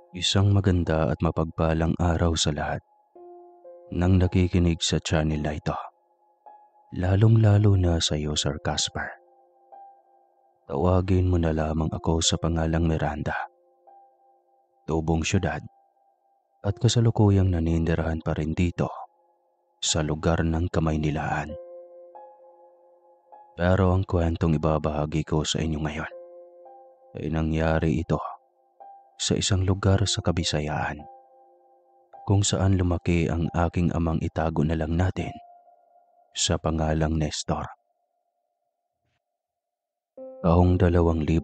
Isang maganda at mapagpalang araw sa lahat ng nakikinig sa channel na ito. Lalong-lalo na sa iyo, Sir Casper. Tawagin mo na lamang ako sa pangalang Miranda. Tubong syudad at kasalukuyang naninirahan pa rin dito sa lugar ng Kamaynilaan. Pero ang kwentong ibabahagi ko sa inyo ngayon ay nangyari ito sa isang lugar sa Kabisayaan kung saan lumaki ang aking amang itago na lang natin sa pangalang Nestor. Taong 2001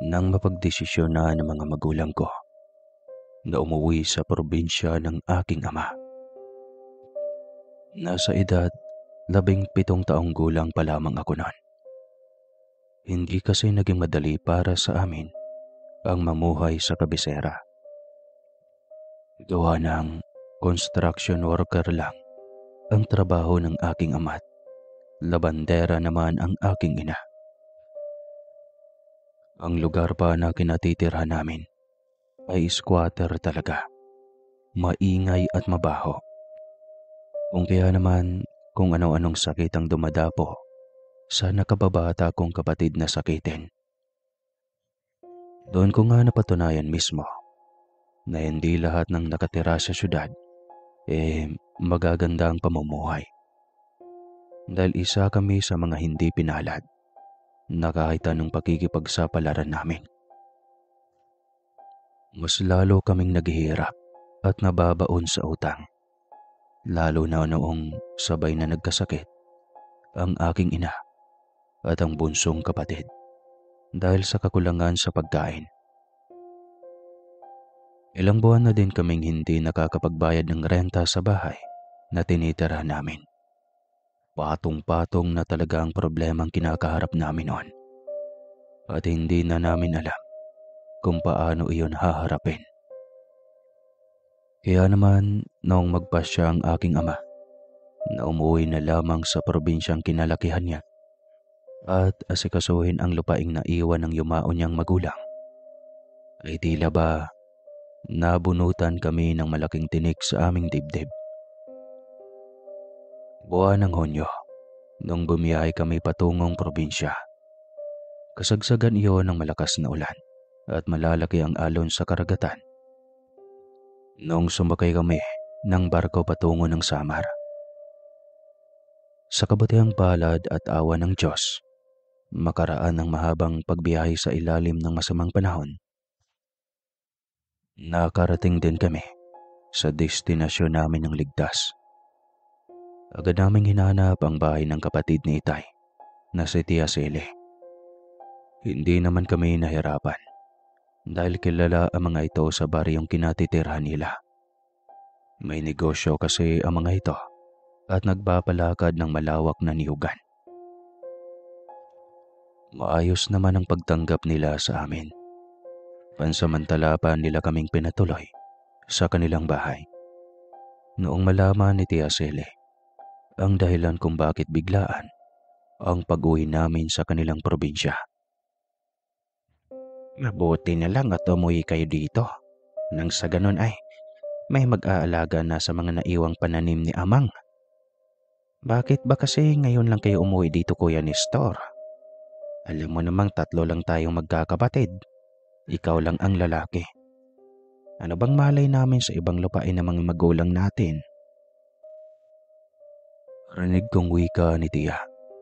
nang mapagdesisyon na ng mga magulang ko na umuwi sa probinsya ng aking ama. Nasa edad 17 taong gulang pa lamang ako noon. Hindi kasi naging madali para sa amin ang mamuhay sa kabisera. Gawa ng construction worker lang ang trabaho ng aking ama't labandera naman ang aking ina. Ang lugar pa na kinatitirhan namin ay squatter talaga. Maingay at mabaho. Kung kaya naman kung ano-anong sakit ang dumadapo sa nakababata kong kapatid na sakitin. Doon ko nga napatunayan mismo na hindi lahat ng nakatira sa syudad magaganda ang pamumuhay. Dahil isa kami sa mga hindi pinalad na kahit anong pakikipagsapalaran namin. Mas lalo kaming naghihirap at nababaon sa utang. Lalo na noong sabay na nagkasakit ang aking ina at ang bunsong kapatid dahil sa kakulangan sa pagkain. Ilang buwan na din kaming hindi nakakapagbayad ng renta sa bahay na tinitira namin. Patong-patong na talaga ang problemang kinakaharap namin noon. At hindi na namin alam kung paano iyon haharapin. Kaya naman noong magpasya ang aking ama na umuwi na lamang sa probinsyang kinalakihan niya at asikasuhin ang lupaing naiwan ng yumao niyang magulang, ay tila ba nabunutan kami ng malaking tinik sa aming dibdib. Buwan ng Hunyo, nung bumiyahe kami patungong probinsya. Kasagsagan iyon ng malakas na ulan at malalaki ang alon sa karagatan. Noong sumakay kami ng barko patungo ng Samar. Sa kabutihang palad at awa ng Diyos, makaraan ng mahabang pagbiyahe sa ilalim ng masamang panahon, nakarating din kami sa destinasyon namin ng ligtas. Agad naming hinanap ang bahay ng kapatid ni Itay na si Tia Sele. Hindi naman kami nahirapan dahil kilala ang mga ito sa baryong kinatitirhan nila. May negosyo kasi ang mga ito at nagpapalakad ng malawak na niyugan. Maayos naman ang pagtanggap nila sa amin. Pansamantala pa nila kaming pinatuloy sa kanilang bahay. Noong malaman ni Tia Sele ang dahilan kung bakit biglaan ang pag-uwi namin sa kanilang probinsya. Mabuti na lang at umuwi kayo dito. Nang sa ganun ay may mag-aalaga na sa mga naiwang pananim ni Amang. Bakit ba kasi ngayon lang kayo umuwi dito, Kuya Nestor? Alam mo namang 3 lang tayong magkakapatid. Ikaw lang ang lalaki. Ano bang malay namin sa ibang lupain ng mga magulang natin? Rinig kong wika ni Tia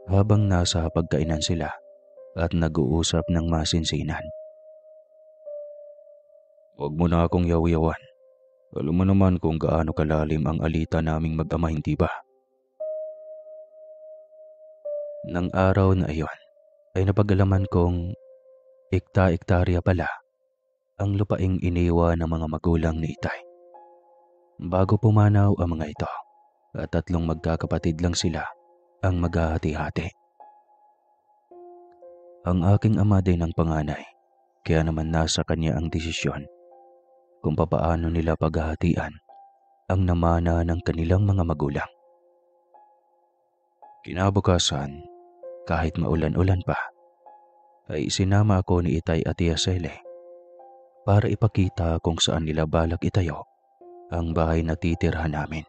habang nasa pagkainan sila at nag-uusap ng masinsinan. Huwag mo na akong yaw-yawan. Alam mo naman kung gaano kalalim ang alita naming mag-ama, hindi ba? Nang araw na iyon ay napag-alaman kong ekta-ektarya pala ang lupaing iniwan ng mga magulang ni Itay. Bago pumanaw ang mga ito at 3 magkakapatid lang sila ang maghahati-hati. Ang aking ama din ang panganay, kaya naman nasa kanya ang desisyon kung papaano nila paghahatian ang namana ng kanilang mga magulang. Kinabukasan, kahit maulan-ulan pa, ay isinama ako ni Itay at Tia Sele para ipakita kung saan nila balak itayo ang bahay na titirhan namin.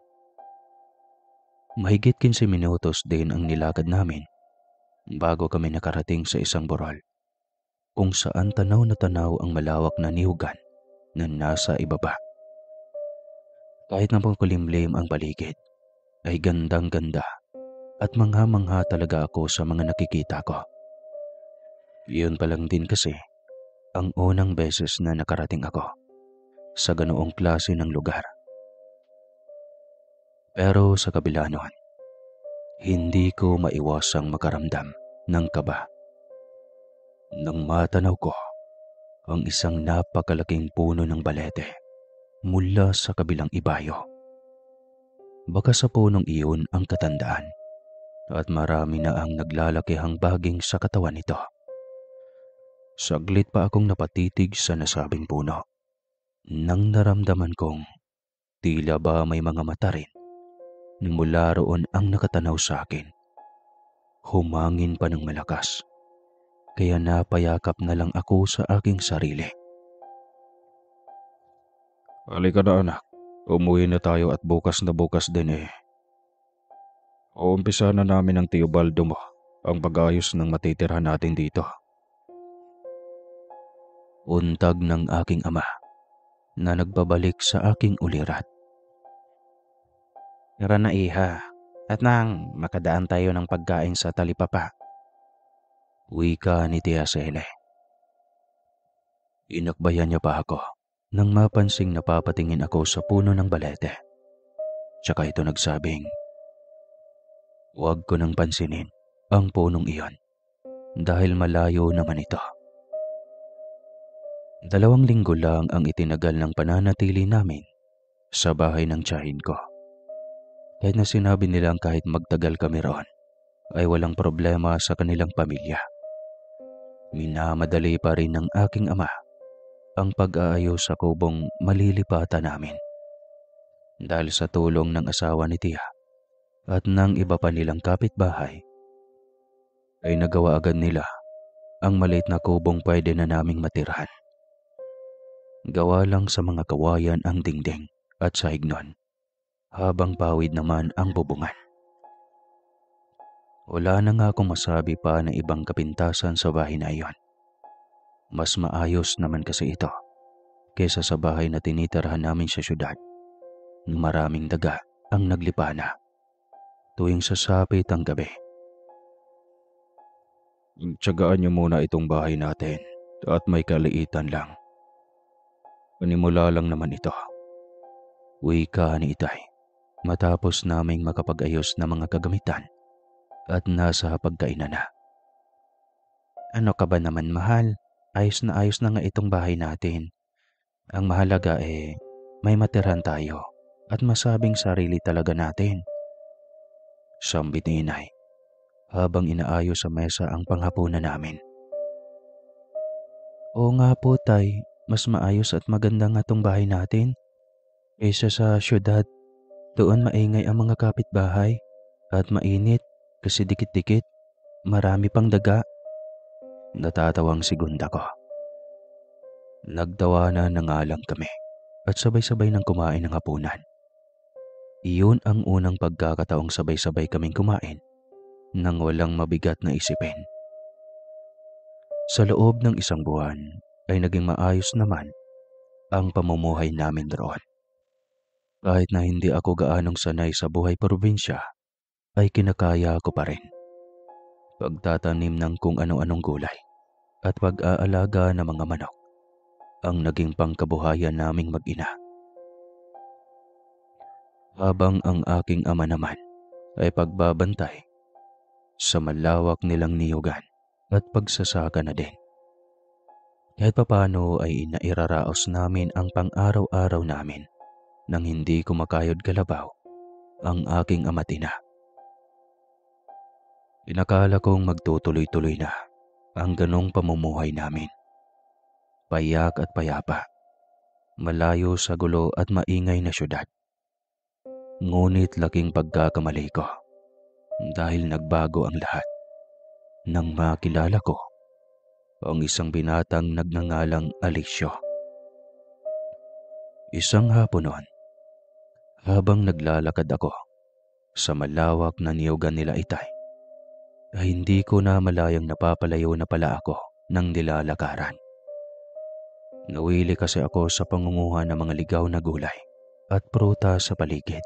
Mahigit 15 minutos din ang nilakad namin bago kami nakarating sa isang burol kung saan tanaw na tanaw ang malawak na nihugan na nasa ibaba. Kahit na makulimlim ang paligid, ay gandang-ganda at mangha-mangha talaga ako sa mga nakikita ko. Iyon pa lang din kasi ang unang beses na nakarating ako sa ganoong klase ng lugar. Pero sa kabila noon, hindi ko maiwasang makaramdam ng kaba nang matanaw ko ang isang napakalaking puno ng balete mula sa kabilang ibayo. Baka sa punong iyon ang katandaan at marami na ang naglalakihang baging sa katawan nito. Saglit pa akong napatitig sa nasabing puno nang naramdaman kong tila ba may mga mata rin nang mula roon ang nakatanaw sa akin. Humangin pa ng malakas, kaya napayakap na lang ako sa aking sarili. Halika na anak, umuwi na tayo at bukas na bukas din uumpisa na namin ng Teobaldo mo ang pag-ayos ng matitirhan natin dito. Untag ng aking ama na nagbabalik sa aking ulirat. Tara na iha, at nang makadaan tayo ng pagkain sa talipapa. Wika ni Tia Sele. Inakbayan niya pa ako nang mapansing napapatingin ako sa puno ng balete. Tsaka ito nagsabing, huwag ko nang pansinin ang punong iyon dahil malayo naman ito. 2 linggo lang ang itinagal ng pananatili namin sa bahay ng tiyahin ko. Kahit na sinabi nilang kahit magtagal kami roon, ay walang problema sa kanilang pamilya. Minamadali pa rin ng aking ama ang pag-aayos sa kubong malilipatan namin. Dahil sa tulong ng asawa ni Tia at ng iba pa nilang kapitbahay, ay nagawa agad nila ang maliit na kubong pwede na naming matirhan. Gawa lang sa mga kawayan ang dingding at sahig nun, habang pawid naman ang bubungan. Wala na nga akong masabi pa na ibang kapintasan sa bahay na iyon. Mas maayos naman kasi ito kaysa sa bahay na tinitirhan namin sa syudad na maraming daga ang naglipana tuwing sasapit ang gabi. Tiyagaan niyo muna itong bahay natin at may kaliitan lang. Panimula lang naman ito. Wika ni Itay matapos naming makapag-ayos ng mga kagamitan at nasa pagkainan na. Ano ka ba naman mahal? Ayos na nga itong bahay natin. Ang mahalaga may matirhan tayo at masabing sarili talaga natin. Sambit ni Inay habang inaayos sa mesa ang panghapunan namin. Oo nga po tay, mas maayos at maganda nga tong bahay natin. Kaysa sa syudad, doon maingay ang mga kapitbahay at mainit kasi dikit-dikit, marami pang daga. Natatawang sigunda ko. Nagtawanan na nga lang kami at sabay-sabay nang kumain ng hapunan. Iyon ang unang pagkakataong sabay-sabay kaming kumain nang walang mabigat na isipin. Sa loob ng 1 buwan ay naging maayos naman ang pamumuhay namin roon. Kahit na hindi ako gaanong sanay sa buhay probinsya, ay kinakaya ko pa rin. Pagtatanim ng kung ano-anong gulay at pag-aalaga ng mga manok ang naging pangkabuhayan naming mag-ina. Habang ang aking ama naman ay pagbabantay sa malawak nilang niyugan at pagsasaka na din. Kahit papano ay inairaraos namin ang pang-araw-araw namin nang hindi kumakayod kalabaw ang aking ama't ina. Inakala kong magtutuloy-tuloy na ang ganong pamumuhay namin. Payak at payapa, malayo sa gulo at maingay na syudad. Ngunit laking pagkakamali ko dahil nagbago ang lahat nang makilala ko ang isang binatang nagngangalang Alisyo. Isang hapon noon, habang naglalakad ako sa malawak na niyugan nila Itay, ay hindi ko na malayang napapalayo na pala ako ng nilalakaran. Nawili kasi ako sa pangunguha ng mga ligaw na gulay at prutas sa paligid.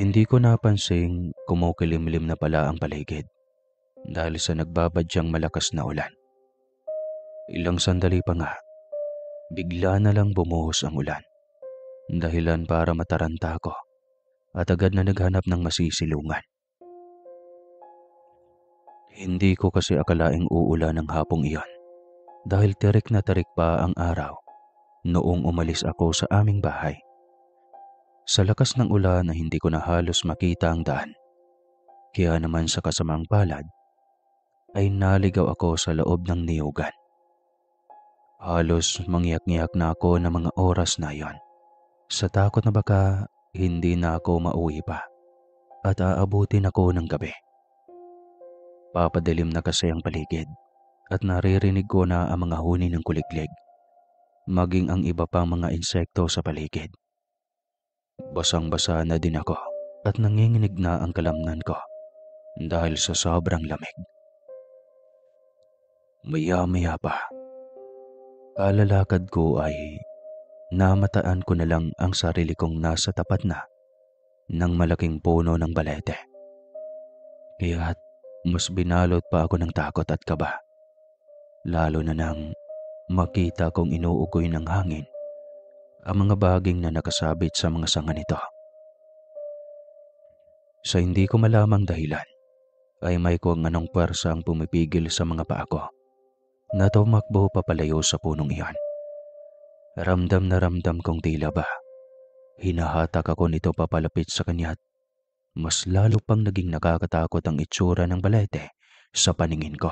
Hindi ko napansing kumukilimlim na pala ang paligid dahil sa nagbabadyang malakas na ulan. Ilang sandali pa nga, bigla na lang bumuhos ang ulan. Dahilan para mataranta ako at agad na naghanap ng masisilungan. Hindi ko kasi akalaing uulan ng hapong iyon dahil tirik pa ang araw noong umalis ako sa aming bahay. Sa lakas ng ulan na hindi ko na halos makita ang daan. Kaya naman sa kasamang palad ay naligaw ako sa loob ng niyugan. Halos mangyak-ngyak na ako ng mga oras na iyon sa takot na baka hindi na ako mauwi pa at aabutin ako ng gabi. Papadilim na kasi ang paligid at naririnig ko na ang mga huni ng kuliglig, maging ang iba pang mga insekto sa paligid. Basang-basa na din ako at nanginginig na ang kalamnan ko dahil sa sobrang lamig. Maya-maya pa, kalalakad ko ay namataan ko na lang ang sarili kong nasa tapat na ng malaking puno ng balete. Kaya't mas binalot pa ako ng takot at kaba, lalo na nang makita kong inuugoy ng hangin ang mga baging na nakasabit sa mga sanga nito. Sa hindi ko malamang dahilan, ay may kung anong pwersa ang pumipigil sa mga paa ko na tumakbo papalayo sa punong iyon. Ramdam na ramdam kong tila ba hinahatak ako nito papalapit sa kanya at mas lalo pang naging nakakatakot ang itsura ng balete sa paningin ko.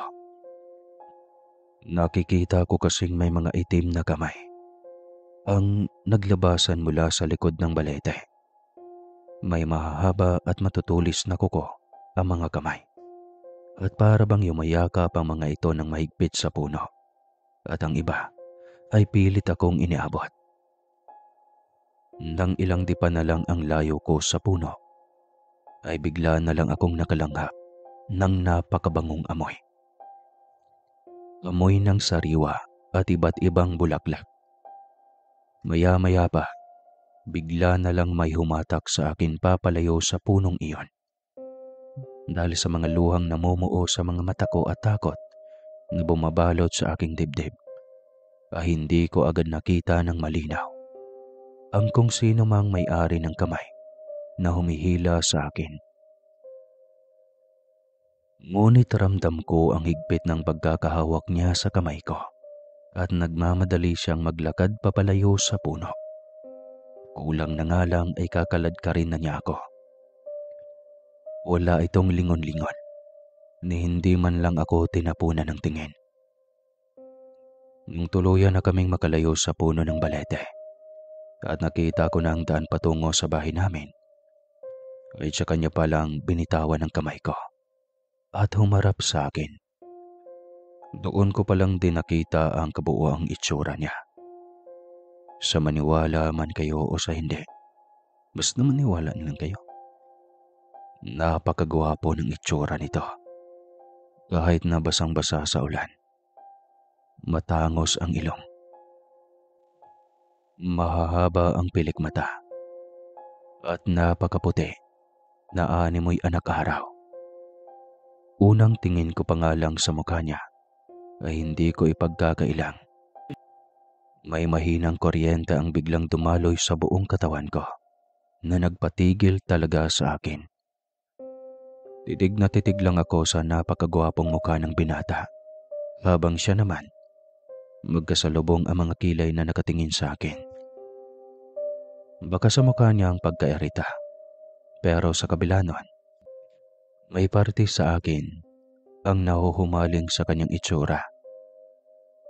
Nakikita ko kasing may mga itim na kamay ang naglabasan mula sa likod ng balete. May mahahaba at matutulis na kuko ang mga kamay at para bang yumayakap ang mga ito ng mahigpit sa puno at ang iba ay pilit akong iniabot. Nang ilang dipa na lang ang layo ko sa puno, ay bigla na lang akong nakalanghap ng napakabangong amoy. Amoy ng sariwa at iba't ibang bulaklak. Maya-maya pa, bigla na lang may humatak sa akin papalayo sa punong iyon. Dahil sa mga luhang namumuo sa mga mata ko at takot na bumabalot sa aking dibdib, ay hindi ko agad nakita ng malinaw ang kung sino mang may-ari ng kamay na humihila sa akin. Ngunit ramdam ko ang higpit ng pagkakahawak niya sa kamay ko at nagmamadali siyang maglakad papalayo sa puno. Kulang na nga lang ay kakalad ka rin na niya ako. Wala itong lingon-lingon ni hindi man lang ako tinapunan ng tingin. Nung tuluyan na kaming makalayo sa puno ng balete at nakita ko na ang daan patungo sa bahay namin, ay sa kanya palang binitawan ng kamay ko at humarap sa akin. Doon ko palang din nakita ang kabuuang itsura niya. Sa maniwala man kayo o sa hindi, basta maniwala lang kayo. Napakagwapo ng itsura nito. Kahit na basang-basa sa ulan, matangos ang ilong. Mahahaba ang pilik mata at napakaputi na animoy anak araw. Unang tingin ko pa nga lang sa mukha niya ay hindi ko ipagkakailang. May mahinang kuryente ang biglang dumaloy sa buong katawan ko na nagpatigil talaga sa akin. Titig na titig lang ako sa napakagwapong mukha ng binata habang siya naman magkasalubong ang mga kilay na nakatingin sa akin. Baka sa mukha niya ang pagkairita, pero sa kabila nun, may parte sa akin ang nahuhumaling sa kanyang itsura.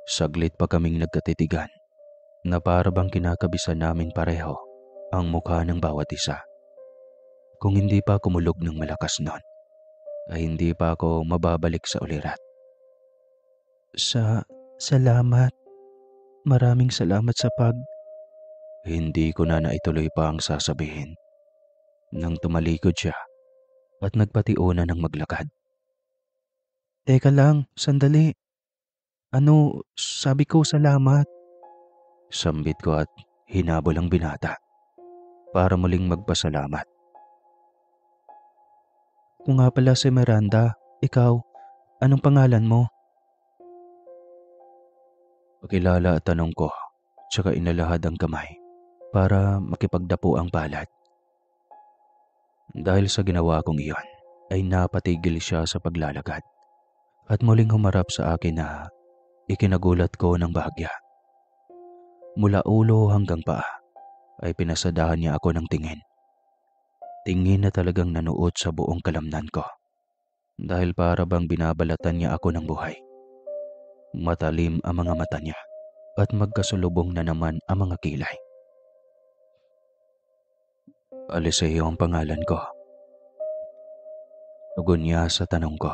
Saglit pa kaming nagkatitigan na para bang kinakabisan namin pareho ang mukha ng bawat isa. Kung hindi pa kumulog ng malakas nun, ay hindi pa ako mababalik sa ulirat. Salamat. Maraming salamat sa Hindi ko na naituloy pa ang sasabihin nang tumalikod siya at nagpatiuna ng maglakad. Teka lang, sandali. Sabi ko salamat. Sambit ko at hinabol ang binata para muling magpasalamat. Kung nga pala si Miranda, ikaw, anong pangalan mo? Pakilala at tanong ko, tsaka inalahad ang kamay para makipagdapo ang palad. Dahil sa ginawa kong iyon, ay napatigil siya sa paglalakad at muling humarap sa akin na ikinagulat ko ng bahagya. Mula ulo hanggang paa ay pinasadahan niya ako ng tingin. Tingin na talagang nanuot sa buong kalamnan ko dahil para bang binabalatan niya ako ng buhay. Matalim ang mga mata niya at magkasulubong na naman ang mga kilay. Aliseo ang pangalan ko. Tugon niya sa tanong ko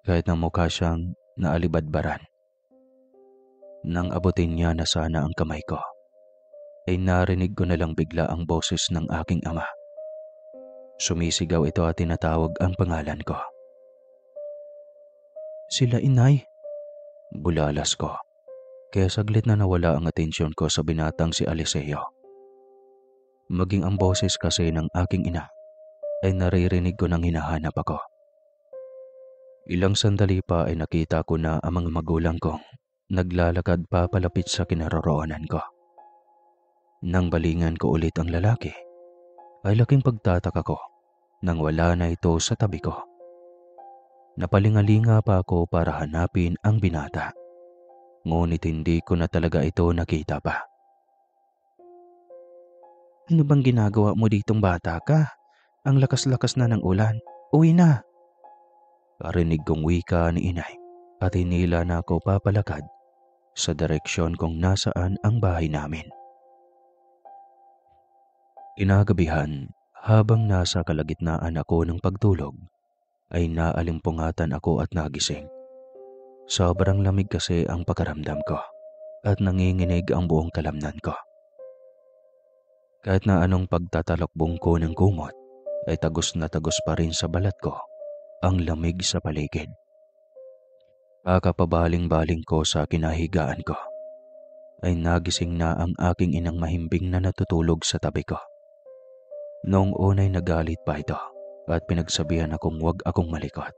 kahit na mukha siyang naalibadbaran. Nang abutin niya na sana ang kamay ko, ay narinig ko na lang bigla ang boses ng aking ama. Sumisigaw ito at tinatawag ang pangalan ko. Sila inay. Bulalas ko, kaya saglit na nawala ang atensyon ko sa binatang si Aliseo. Maging ang boses kasi ng aking ina ay naririnig ko nang hinahanap ako. Ilang sandali pa ay nakita ko na ang mga magulang kong naglalakad papalapit sa kinaroroonan ko. Nang balingan ko ulit ang lalaki, ay laking pagtataka ko nang wala na ito sa tabi ko. Napalingalinga pa ako para hanapin ang binata, ngunit hindi ko na talaga ito nakita pa. Ano bang ginagawa mo ditong bata ka? Ang lakas-lakas na ng ulan. Uwi na. Parinig kong wika ni inay at hinila na ako papalakad sa direksyon kung nasaan ang bahay namin. Kinagabihan, habang nasa kalagitnaan ako ng pagtulog, ay naalimpungatan ako at nagising. Sobrang lamig kasi ang pakiramdam ko at nanginginig ang buong kalamnan ko. Kahit na anong pagtatalokbong ko ng kumot, ay tagos na tagos pa rin sa balat ko ang lamig sa paligid. Kakapabaling-baling ko sa kinahigaan ko, ay nagising na ang aking inang mahimbing na natutulog sa tabi ko. Noong unay nagalit pa ito at pinagsabihan akong huwag akong malikot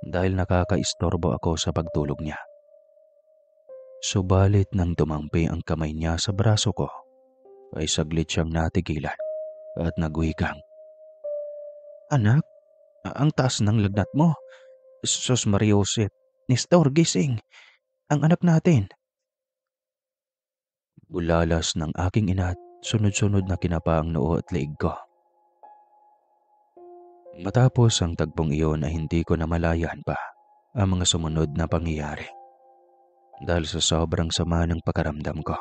dahil nakakaistorbo ako sa pagtulog niya. Subalit nang tumampi ang kamay niya sa braso ko, ay saglit siyang natigilan at nagwikang, Anak, ang taas ng lagnat mo. Sus Mariosep, Nestor, gising. Ang anak natin. Bulalas ng aking ina at sunod-sunod na kinapa ang noo at leeg ko. Matapos ang tagpong iyon ay hindi ko namalayan pa ang mga sumunod na pangyayari dahil sa sobrang sama ng pakaramdam ko.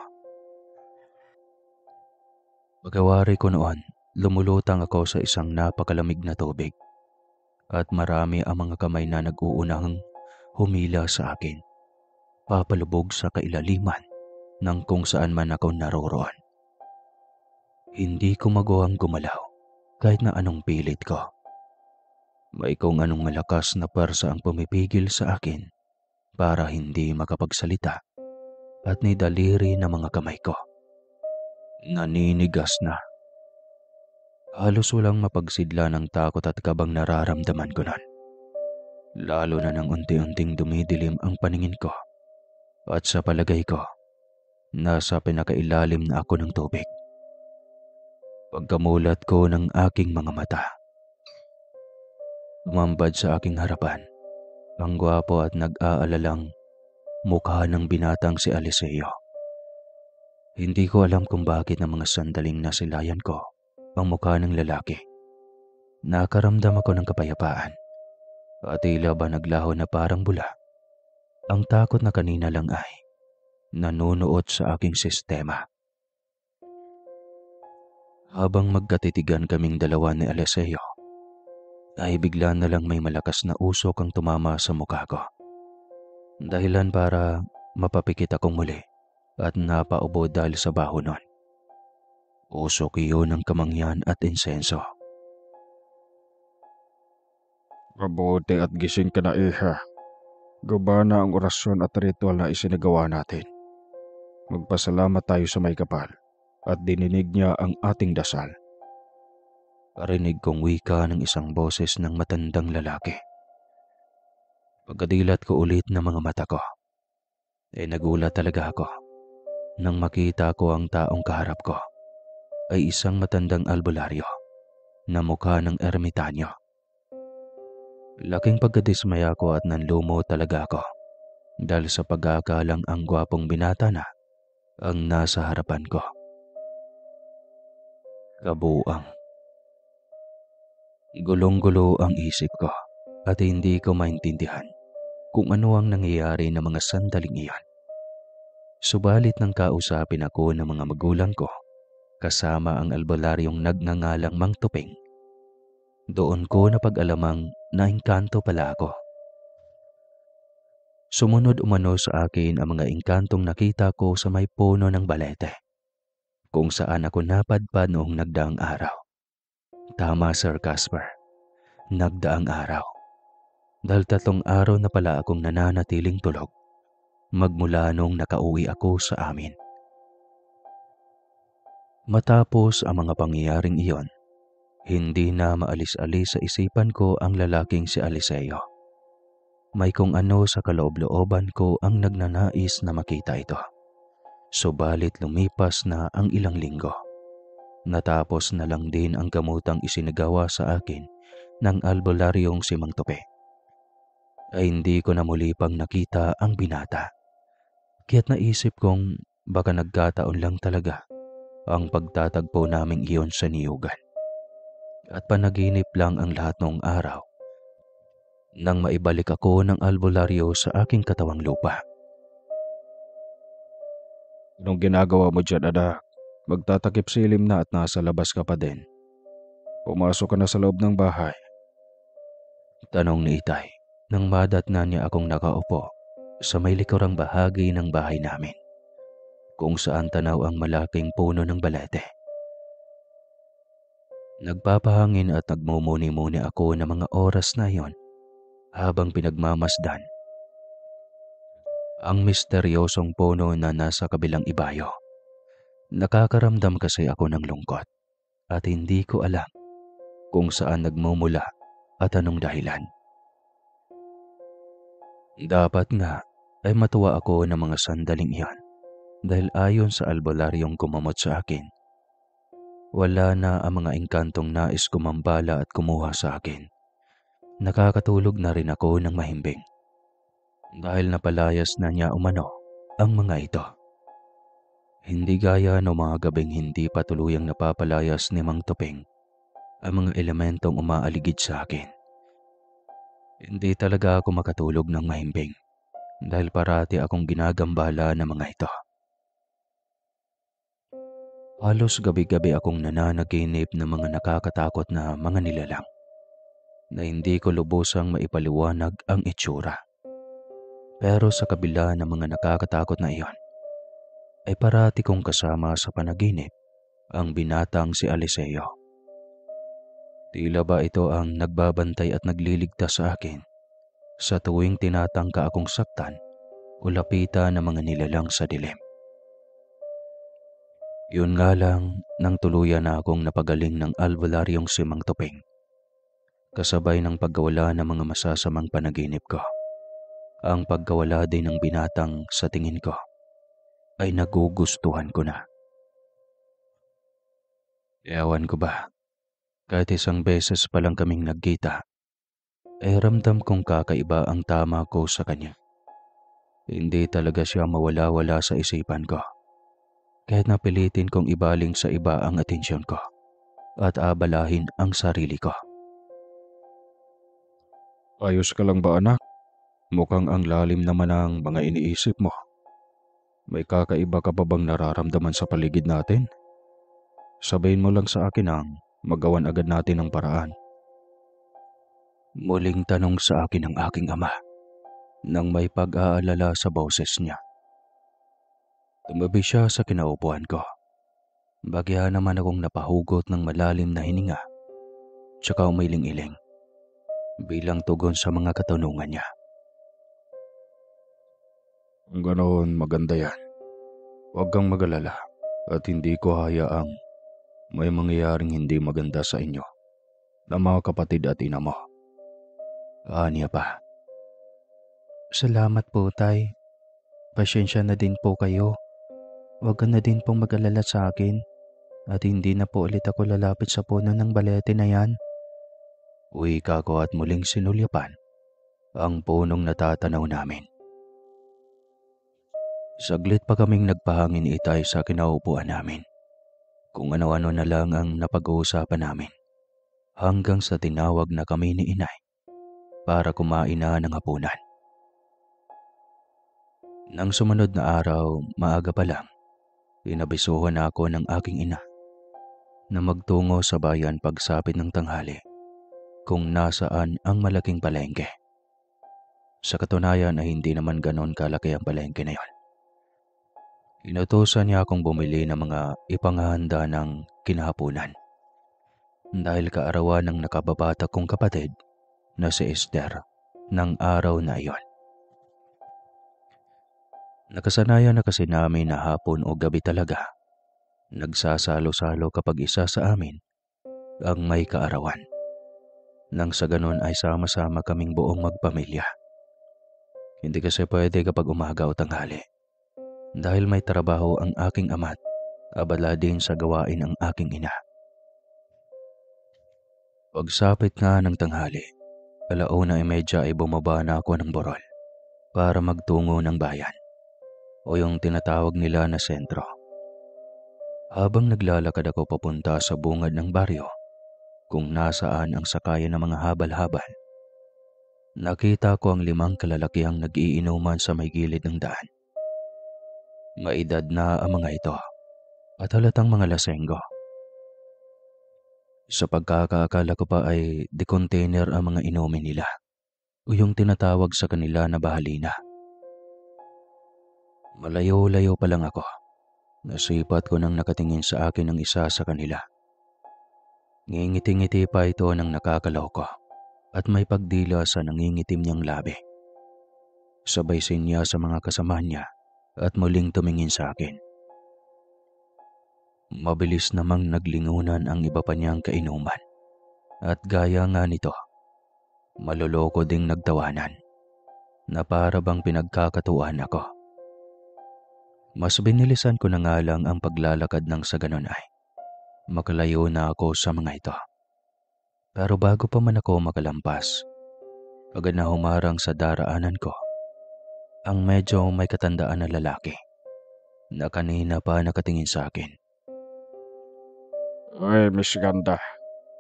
Pagkawari ko noon, lumulutang ako sa isang napakalamig na tubig at marami ang mga kamay na nag-uunahang humila sa akin, papalubog sa kailaliman ng kung saan man ako naroroon. Hindi ko magawang gumalaw kahit na anong pilit ko. May kung anong malakas na pwersa ang pumipigil sa akin para hindi makapagsalita at ni daliri na mga kamay ko. Naninigas na. Halos walang mapagsidla ng takot at kabang nararamdaman ko nun. Lalo na nang unti-unting dumidilim ang paningin ko at sa palagay ko, nasa pinakailalim na ako ng tubig. Pagkamulat ko ng aking mga mata, tumambad sa aking harapan ang gwapo at nag-aalalang mukha ng binatang si Aliseo. Hindi ko alam kung bakit na mga sandaling nasilayan ko ang mukha ng lalaki. Nakaramdam ako ng kapayapaan at tila ba naglaho na parang bula. Ang takot na kanina lang ay nanunuot sa aking sistema. Habang magkatitigan kaming dalawa ni Aliseo, ay bigla na lang may malakas na usok ang tumama sa mukha ko. Dahilan para mapapikit akong muli at napaubo dahil sa baho nun. Usok iyon ng kamangyan at insenso. Mabuti at gising ka na, Iha. Gumana ang orasyon at ritual na isinagawa natin. Magpasalamat tayo sa may kapal at dininig niya ang ating dasal. Parinig kong wika ng isang boses ng matandang lalaki. Pagkadilat ko ulit ng mga mata ko, nagulat talaga ako nang makita ko ang taong kaharap ko ay isang matandang albularyo na mukha ng ermitanyo. Laking pagkadismaya ko at nanlumo talaga ako dahil sa pag-aakalang ang gwapong binata na ang nasa harapan ko. Kabuang. Gulong-gulo ang isip ko at hindi ko maintindihan kung ano ang nangyayari ng mga sandaling iyon. Subalit nang kausapin ako ng mga magulang ko kasama ang albularyong nagngangalang Mang Tuping, doon ko napag-alamang naengkanto pala ako. Sumunod umano sa akin ang mga engkantong nakita ko sa may puno ng balete, kung saan ako napadpad noong nagdaang araw. Tama, Sir Casper, nagdaang araw. Dahil 3 araw na pala akong nananatiling tulog magmula nung nakauwi ako sa amin. Matapos ang mga pangyayaring iyon, hindi na maalis-alis sa isipan ko ang lalaking si Eliseo. May kung ano sa kaloob-looban ko ang nagnanais na makita ito. Subalit lumipas na ang ilang linggo. Natapos na lang din ang gamutang isinagawa sa akin ng albularyong si Mang Tupi. Ay hindi ko na muli pang nakita ang binata. Kaya't naisip kong baka nagkataon lang talaga ang pagtatagpo naming iyon sa niyugan. At panaginip lang ang lahat noong araw nang maibalik ako ng albularyo sa aking katawang lupa. Anong ginagawa mo dyan, anak? Magtatakip silim na at nasa labas ka pa din. Pumasok ka na sa loob ng bahay. Tanong ni Itay nang madatnan niya akong nakaupo sa may likurang bahagi ng bahay namin, kung saan tanaw ang malaking puno ng balete. Nagpapahangin at nagmumuni-muni ako ng mga oras na iyon habang pinagmamasdan ang misteryosong puno na nasa kabilang ibayo. Nakakaramdam kasi ako ng lungkot at hindi ko alam kung saan nagmumula at anong dahilan. Dapat nga ay matuwa ako ng mga sandaling iyon dahil ayon sa albularyong kumamot sa akin, wala na ang mga engkantong nais kumambala at kumuha sa akin. Nakakatulog na rin ako ng mahimbing dahil napalayas na niya umano ang mga ito. Hindi gaya ng mga gabing hindi pa tuluyang napapalayas ni Mang Tuping ang mga elementong umaaligid sa akin. Hindi talaga ako makatulog ng mahimbing dahil parati akong ginagambala ng mga ito. Halos gabi-gabi akong nananaginip ng mga nakakatakot na mga nilalang na hindi ko lubusang maipaliwanag ang itsura. Pero sa kabila ng mga nakakatakot na iyon, ay parati kong kasama sa panaginip ang binatang si Eliseo. Tila ba ito ang nagbabantay at nagliligtas sa akin sa tuwing tinatangka akong saktan o lapitan ng mga nilalang sa dilim. Yun nga lang nang tuluyan na akong napagaling ng albularyong si Mang Tuping, kasabay ng pagkawala ng mga masasamang panaginip ko. Ang pagkawala din ng binatang sa tingin ko ay nagugustuhan ko na. Ewan ko ba, kahit isang beses pa lang kaming nagkita, ay ramdam kong kakaiba ang tama ko sa kanya. Hindi talaga siya mawala-wala sa isipan ko. Kahit napilitin kong ibaling sa iba ang atensyon ko at abalahin ang sarili ko. Ayos ka lang ba, anak? Mukhang ang lalim naman ang mga iniisip mo. May kakaiba ka pa bang nararamdaman sa paligid natin? Sabihin mo lang sa akin ang magawan agad natin ng paraan. Muling tanong sa akin ng aking ama nang may pag-aalala sa boses niya. Tumabi siya sa kinaupuan ko Bagya naman akong napahugot ng malalim na hininga tsaka umiling-iling bilang tugon sa mga katanungan niya. Kung ganoon, maganda yan. Huwag kang magalala at hindi ko hayaang may mangyayaring hindi maganda sa inyo na mga kapatid at ina mo. Aniya pa. Salamat po, Tay. Pasensya na din po kayo. Huwag ka na din pong mag-alala sa akin at hindi na po ulit ako lalapit sa puno ng balete na yan. Wika ko at muling sinulyapan ang punong natatanaw namin. Saglit pa kaming nagpahangin ni Itay sa kinaupuan namin. Kung ano-ano na lang ang napag-uusapan namin hanggang sa tinawag na kami ni Inay para kumain na ng hapunan. Nang sumunod na araw, maaga pa lang, inabisuhan ako ng aking ina na magtungo sa bayan pagsapit ng tanghali kung nasaan ang malaking palengke. Sa katunayan ay hindi naman ganon kalaki ang palengke na yon. Inutusan niya akong bumili ng mga ipanghahanda ng kinahapunan dahil kaarawan ng nakababata kong kapatid na si Esther ng araw na iyon. Nakasanayan na kasi namin na hapon o gabi talaga nagsasalo-salo kapag isa sa amin ang may kaarawan. Nang sa ganon ay sama-sama kaming buong magpamilya. Hindi kasi pwede kapag umaga o tanghali dahil may trabaho ang aking ama't abala din sa gawain ang aking ina. Pagsapit nga ng tanghali, 1:30 ay bumaba na ako ng burol para magtungo ng bayan o yung tinatawag nila na sentro. Habang naglalakad ako papunta sa bungad ng baryo kung nasaan ang sakayan ng mga habal-habal, nakita ko ang 5 kalalakihang nag-iinuman sa may gilid ng daan. Maedad na ang mga ito at halatang mga lasenggo. Sa pagkakaakala ko pa ay de-container ang mga inumin nila o yung tinatawag sa kanila na bahalina. Malayo-layo pa lang ako. Nasipat ko nang nakatingin sa akin ang isa sa kanila. Ngingiti-ngiti pa ito ng nakakaloko at may pagdila sa nangingitim niyang labi. Sabay sinya sa mga kasama niya at muling tumingin sa akin. Mabilis namang naglingunan ang iba pa niyang kainuman at gaya nga nito, maloloko ding nagtawanan na para bang pinagkakatuan ako. Mas binilisan ko na nga lang ang paglalakad ng sa ganon ay makalayo na ako sa mga ito. Pero bago pa man ako makalampas, agad na humarang sa daraanan ko ang medyo may katandaan na lalaki na kanina pa nakatingin sa akin. Ay, Miss Ganda.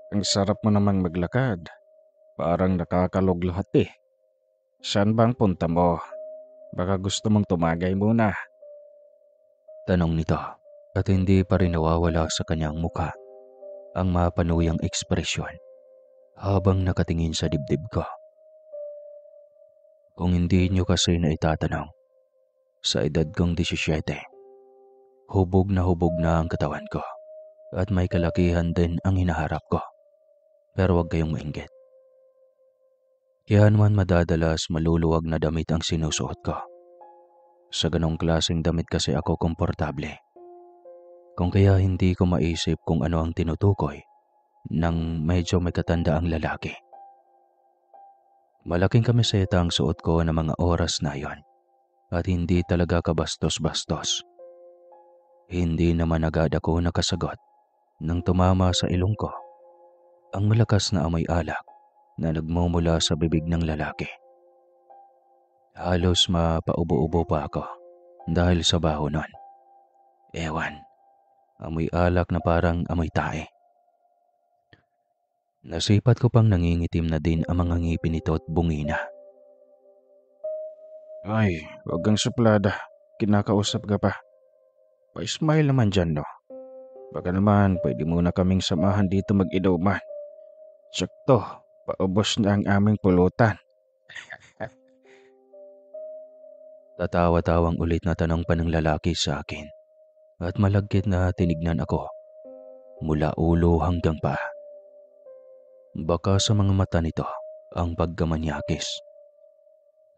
Ang sarap mo namang maglakad. Parang nakakalog lahat eh. Saan bang punta mo? Baka gusto mong tumagay muna. Tanong nito at hindi pa rin nawawala sa kanyang mukha ang mapanuyang ekspresyon habang nakatingin sa dibdib ko. Kung hindi nyo kasi na itatanong, sa edad kong 17, hubog na ang katawan ko at may kalakihan din ang hinaharap ko. Pero huwag kayong mainggit. Kaya naman madadalas maluluwag na damit ang sinusuot ko. Sa ganong klaseng damit kasi ako komportable. Kung kaya hindi ko maisip kung ano ang tinutukoy ng medyo may katandaang lalaki. Malaking kamiseta ang suot ko ng mga oras na yon at hindi talaga kabastos-bastos. Hindi naman agad ako nakasagot nang tumama sa ilong ko ang malakas na amoy alak na nagmumula sa bibig ng lalaki. Halos mapaubo-ubo pa ako dahil sa baho nun. Ewan, amoy alak na parang amoy tae. Nasipat ko pang nangingitim na din ang mga ngipin nito at bungi na. Ay, wag kang suplada. Kinakausap ka pa. Pa-smile naman dyan, no? Baka naman pwede muna kaming samahan dito mag-inuman. Sakto, paubos na ang aming pulutan. Tatawa-tawang ulit na tanong pa ng lalaki sa akin at malagkit na tinignan ako mula ulo hanggang paa. Baka sa mga mata nito ang pagkamanyakis.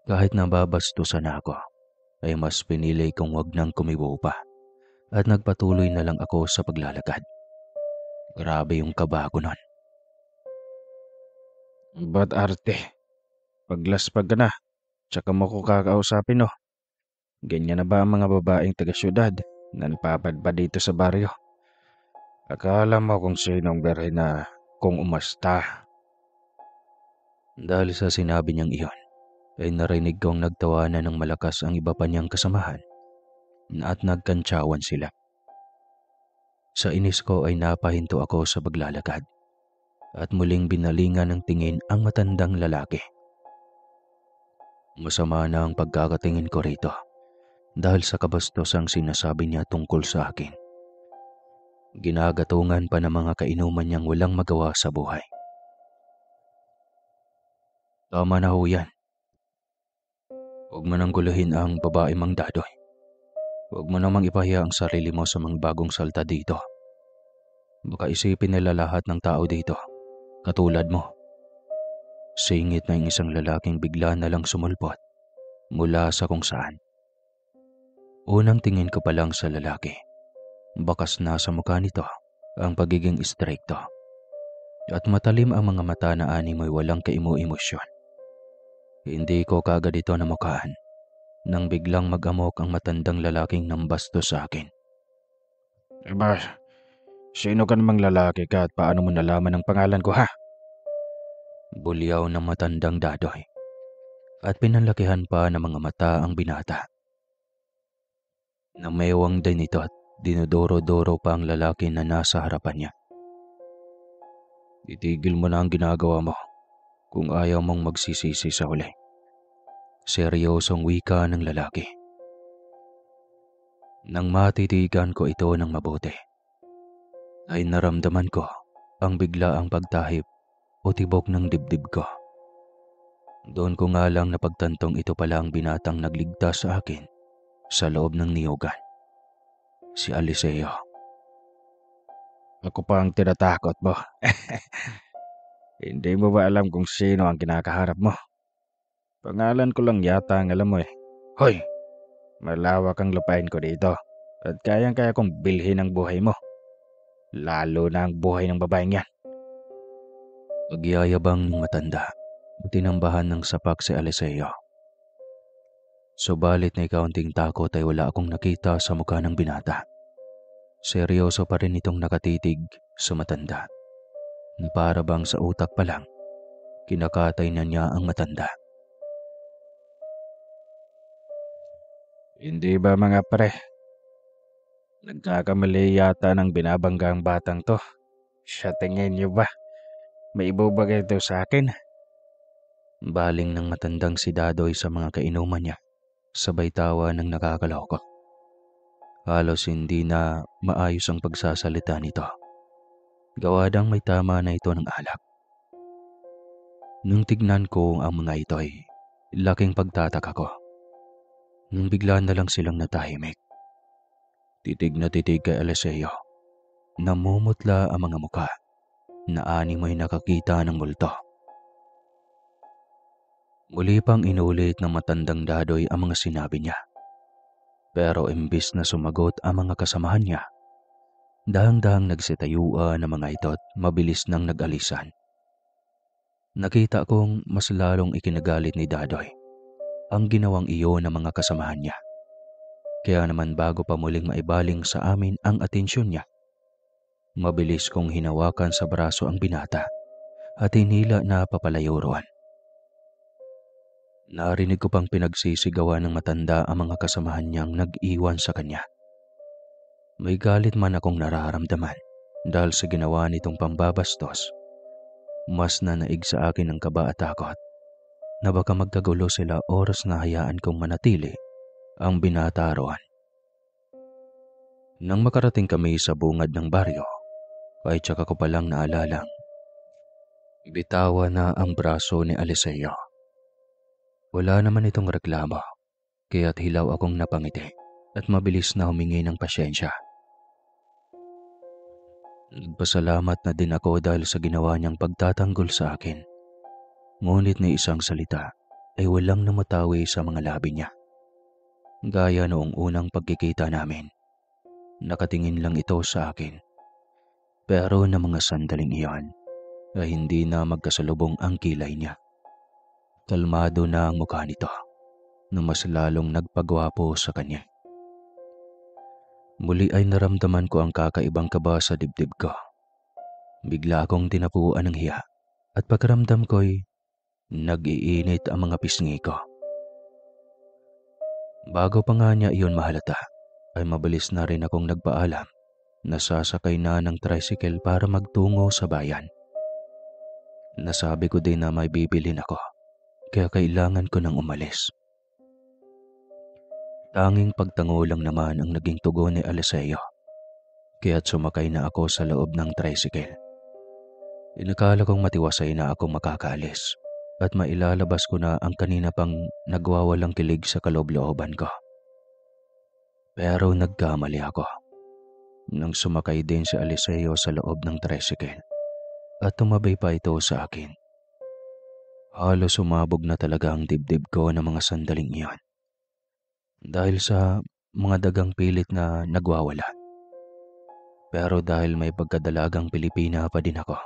Kahit nababastusan na ako, ay mas pinili kong wag nang kumibo pa at nagpatuloy na lang ako sa paglalakad. Grabe yung kaba ko nun. Ba't arte? Paglaspag ka na, tsaka mo ko kakausapin no. Ganyan na ba ang mga babaeng taga-syudad na napapadpad dito sa baryo? Akala mo kung sinong berhe na kung umasta. Dahil sa sinabi niyang iyon, ay narinig kong nagtawanan ng malakas ang iba pa niyang kasamahan at nagkantsawan sila. Sa inis ko ay napahinto ako sa paglalakad at muling binalingan ng tingin ang matandang lalaki. Masama na ang pagkakatingin ko rito dahil sa kabastosang sinasabi niya tungkol sa akin. Ginagatungan pa ng mga kainuman niyang walang magawa sa buhay. Tama na ho yan. Huwag mo nang guluhin ang babae mang Dadoy. Huwag mo namang ipahiya ang sarili mo sa mga bagong salta dito. Baka isipin nila lahat ng tao dito, katulad mo. Singit na yung isang lalaking bigla na lang sumulpot mula sa kung saan. Unang tingin ko pa lang sa lalaki, bakas na sa mukha nito ang pagiging istrikto. At matalim ang mga mata na animoy walang kaimo-emosyon. Hindi ko kagad ito namukhaan nang biglang mag-amok ang matandang lalaking nambastos sa akin. Aba, sino ka namang lalaki ka at paano mo nalaman ang pangalan ko ha? Bulyaw ng matandang Dadoy at pinanlakihan pa ng mga mata ang binata. Namewang din ito at dinodoro-doro pa ang lalaki na nasa harapan niya. Itigil mo na ang ginagawa mo kung ayaw mong magsisisi sa huli. Seryosong wika ng lalaki. Nang matitigan ko ito ng mabuti, ay naramdaman ko ang biglaang pagtahip o tibok ng dibdib ko. Doon ko nga lang napagtantong ito pala ang binatang nagligtas sa akin sa loob ng niyogan. Si Aliceo. Ako pa ang tinatakot mo. Hindi mo ba alam kung sino ang kinakaharap mo? Pangalan ko lang yata ang alam mo eh. Hoy, malawak ang lupain ko dito at kayang-kaya kong bilhin ang buhay mo. Lalo na ang buhay ng babaeng yan. Pagyayabang ng matanda, tinambahan ng sapak si Aliceo. Subalit na kaunting takot ay wala akong nakita sa mukha ng binata. Seryoso pa rin itong nakatitig sa matanda. Na para bang sa utak pa lang, kinakatay na niya ang matanda. Hindi ba mga pre? Nagkakamali yata ng binabanggang batang to. Siya tingin niyo ba? May ibubagay ito sa akin? Baling ng matandang si Dadoy sa mga kainuman niya, sabay tawa ng nakakaloko. Halos hindi na maayos ang pagsasalita nito. Gawadang may tama na ito ng alak. Nung tignan ko ang mga ito ay laking pagtataka ko. Nung bigla na lang silang natahimik. Titig na titig kay Aliceo. Namumutla ang mga mukha na animoy nakakita ng multo. Muli pang inulit ng matandang Dadoy ang mga sinabi niya. Pero imbis na sumagot ang mga kasamahan niya, dahang-dahang nagsitayuan ang mga ito at mabilis nang nag-alisan. Nakita kong mas lalong ikinagalit ni Dadoy ang ginawang iyon ng mga kasamahan niya. Kaya naman bago pa muling maibaling sa amin ang atensyon niya, mabilis kong hinawakan sa braso ang binata at hinila na papalayo roon. Narinig ko pang pinagsisigawan ng matanda ang mga kasamahan niyang nag-iwan sa kanya. May galit man akong nararamdaman dahil sa ginawa nitong pambabastos. Mas nanaig sa akin ang kaba at takot na baka magkagulo sila oras na hayaan kong manatili ang binata roon. Nang makarating kami sa bungad ng baryo, ay tsaka ko palang naalalang bitawa na ang braso ni Aliceo. Wala naman itong reklamo, kaya't hilaw akong napangiti at mabilis na humingi ng pasyensya Nagpasalamat na din ako dahil sa ginawa niyang pagtatanggol sa akin. Ngunit ni isang salita ay walang namatawi sa mga labi niya. Gaya noong unang pagkikita namin, nakatingin lang ito sa akin. Pero na mga sandaling iyon ay hindi na magkasalubong ang kilay niya. Kalmado na ang mukha nito na mas lalong nagpagwapo sa kanya. Muli ay naramdaman ko ang kakaibang kaba sa dibdib ko. Bigla akong tinapuan ng hiya at pakiramdam ko'y nag-iinit ang mga pisngi ko. Bago pa nga niya iyon mahalata, ay mabilis na rin akong nagpaalam na sasakay na ng tricycle para magtungo sa bayan. Nasabi ko din na may bibilhin ako, kaya kailangan ko nang umalis. Tanging pagtango lang naman ang naging tugon ni Eliseo, kaya't sumakay na ako sa loob ng tricycle. Inakala kong matiwasay na akong makakaalis at mailalabas ko na ang kanina pang nagwawalang kilig sa kaloob-looban ko. Pero nagkamali ako nang sumakay din si Eliseo sa loob ng tricycle at tumabay pa ito sa akin. Halos sumabog na talaga ang dibdib ko ng mga sandaling iyon dahil sa mga dagang pilit na nagwawala. Pero dahil may pagkadalagang Pilipina pa din ako,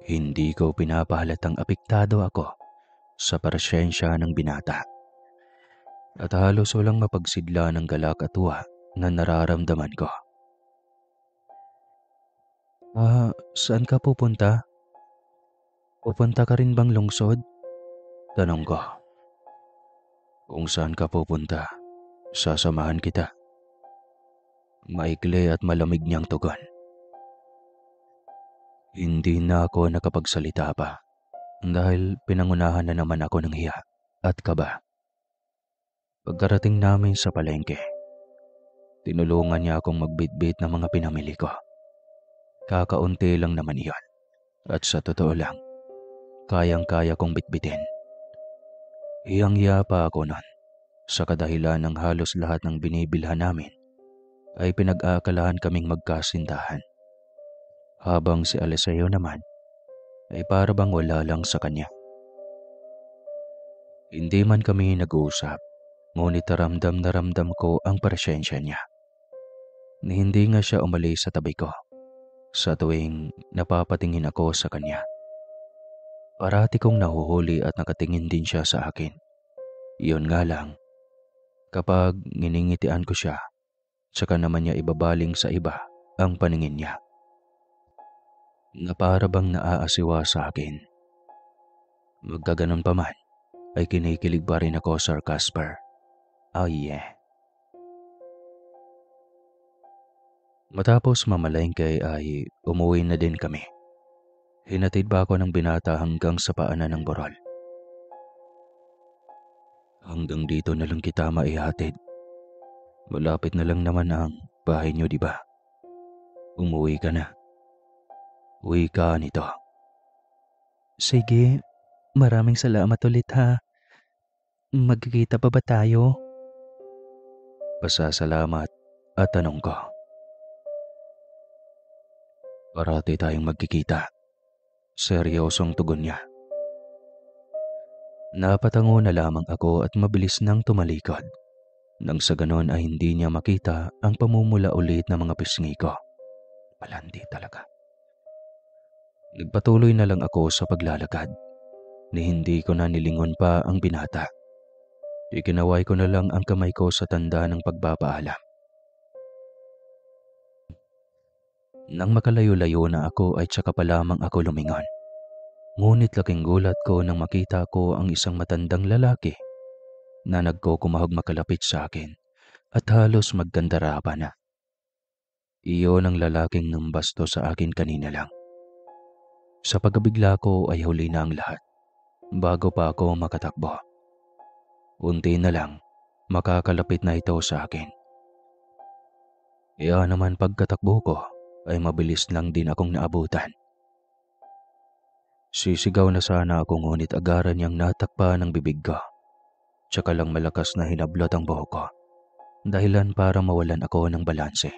hindi ko pinapahalatang apektado ako sa pasyensya ng binata. At halos walang mapagsidla ng galak at tuwa na nararamdaman ko. Saan ka pupunta? Pupunta ka rin bang lungsod? Tanong ko. Kung saan ka pupunta, sasamahan kita. Maikli at malamig niyang tugon. Hindi na ako nakapagsalita pa dahil pinangunahan na naman ako ng hiya at kaba. Pagkarating namin sa palengke, tinulungan niya akong magbitbit ng mga pinamili ko. Kakaunti lang naman iyon at sa totoo lang, kayang-kaya kong bitbitin. Hiyang-hiya pa ako nun sa kadahilan ng halos lahat ng binibilhan namin ay pinag-aakalahan kaming magkasintahan. Habang si Eliseo naman ay para bang wala lang sa kanya. Hindi man kami nag-uusap, ngunit ramdam na ramdam ko ang presensya niya. Ni hindi nga siya umalis sa tabi ko sa tuwing napapatingin ako sa kanya. Parati kong nahuhuli at nakatingin din siya sa akin. Iyon nga lang, kapag nginingitian ko siya, saka naman niya ibabaling sa iba ang paningin niya. Na para bang naaasiwa sa akin. Magkaganon pa man, ay kinikilig pa rin ako, Sir Casper. Oh yeah. Matapos mamalengke ay umuwi na din kami. Hinatid pa ako ng binata hanggang sa paanan ng burol. Hanggang dito na lang kita maihatid. Malapit na lang naman ang bahay niyo, di ba? Umuwi ka na. Uwi ka nito. Sige, maraming salamat ulit ha. Magkikita pa ba tayo? Pasasalamat at tanong ko. Parati tayong magkikita. Seryosong tugon niya. Napatango na lamang ako at mabilis nang tumalikod. Nang sa ganon ay hindi niya makita ang pamumula ulit ng mga pisngi ko. Palandi talaga. Nagpatuloy na lang ako sa paglalakad. Ni hindi ko na nilingon pa ang binata. Ikinaway ko na lang ang kamay ko sa tanda ng pagpapaalam. Nang makalayo-layo na ako ay tsaka pa lamang ako lumingon. Ngunit laking gulat ko nang makita ko ang isang matandang lalaki na nagkukumahog makalapit sa akin at halos magkandara pa na. Iyon ang lalaking nambasto sa akin kanina lang. Sa pagkabigla ko ay huli na ang lahat bago pa ako makatakbo. Unti na lang makakalapit na ito sa akin. Kaya naman pagkatakbo ko ay mabilis lang din akong naabutan. Sisigaw na sana ako ngunit agaran niyang natakpa ng bibig ko. Tsaka lang malakas na hinablot ang buhok ko. Dahilan para mawalan ako ng balanse.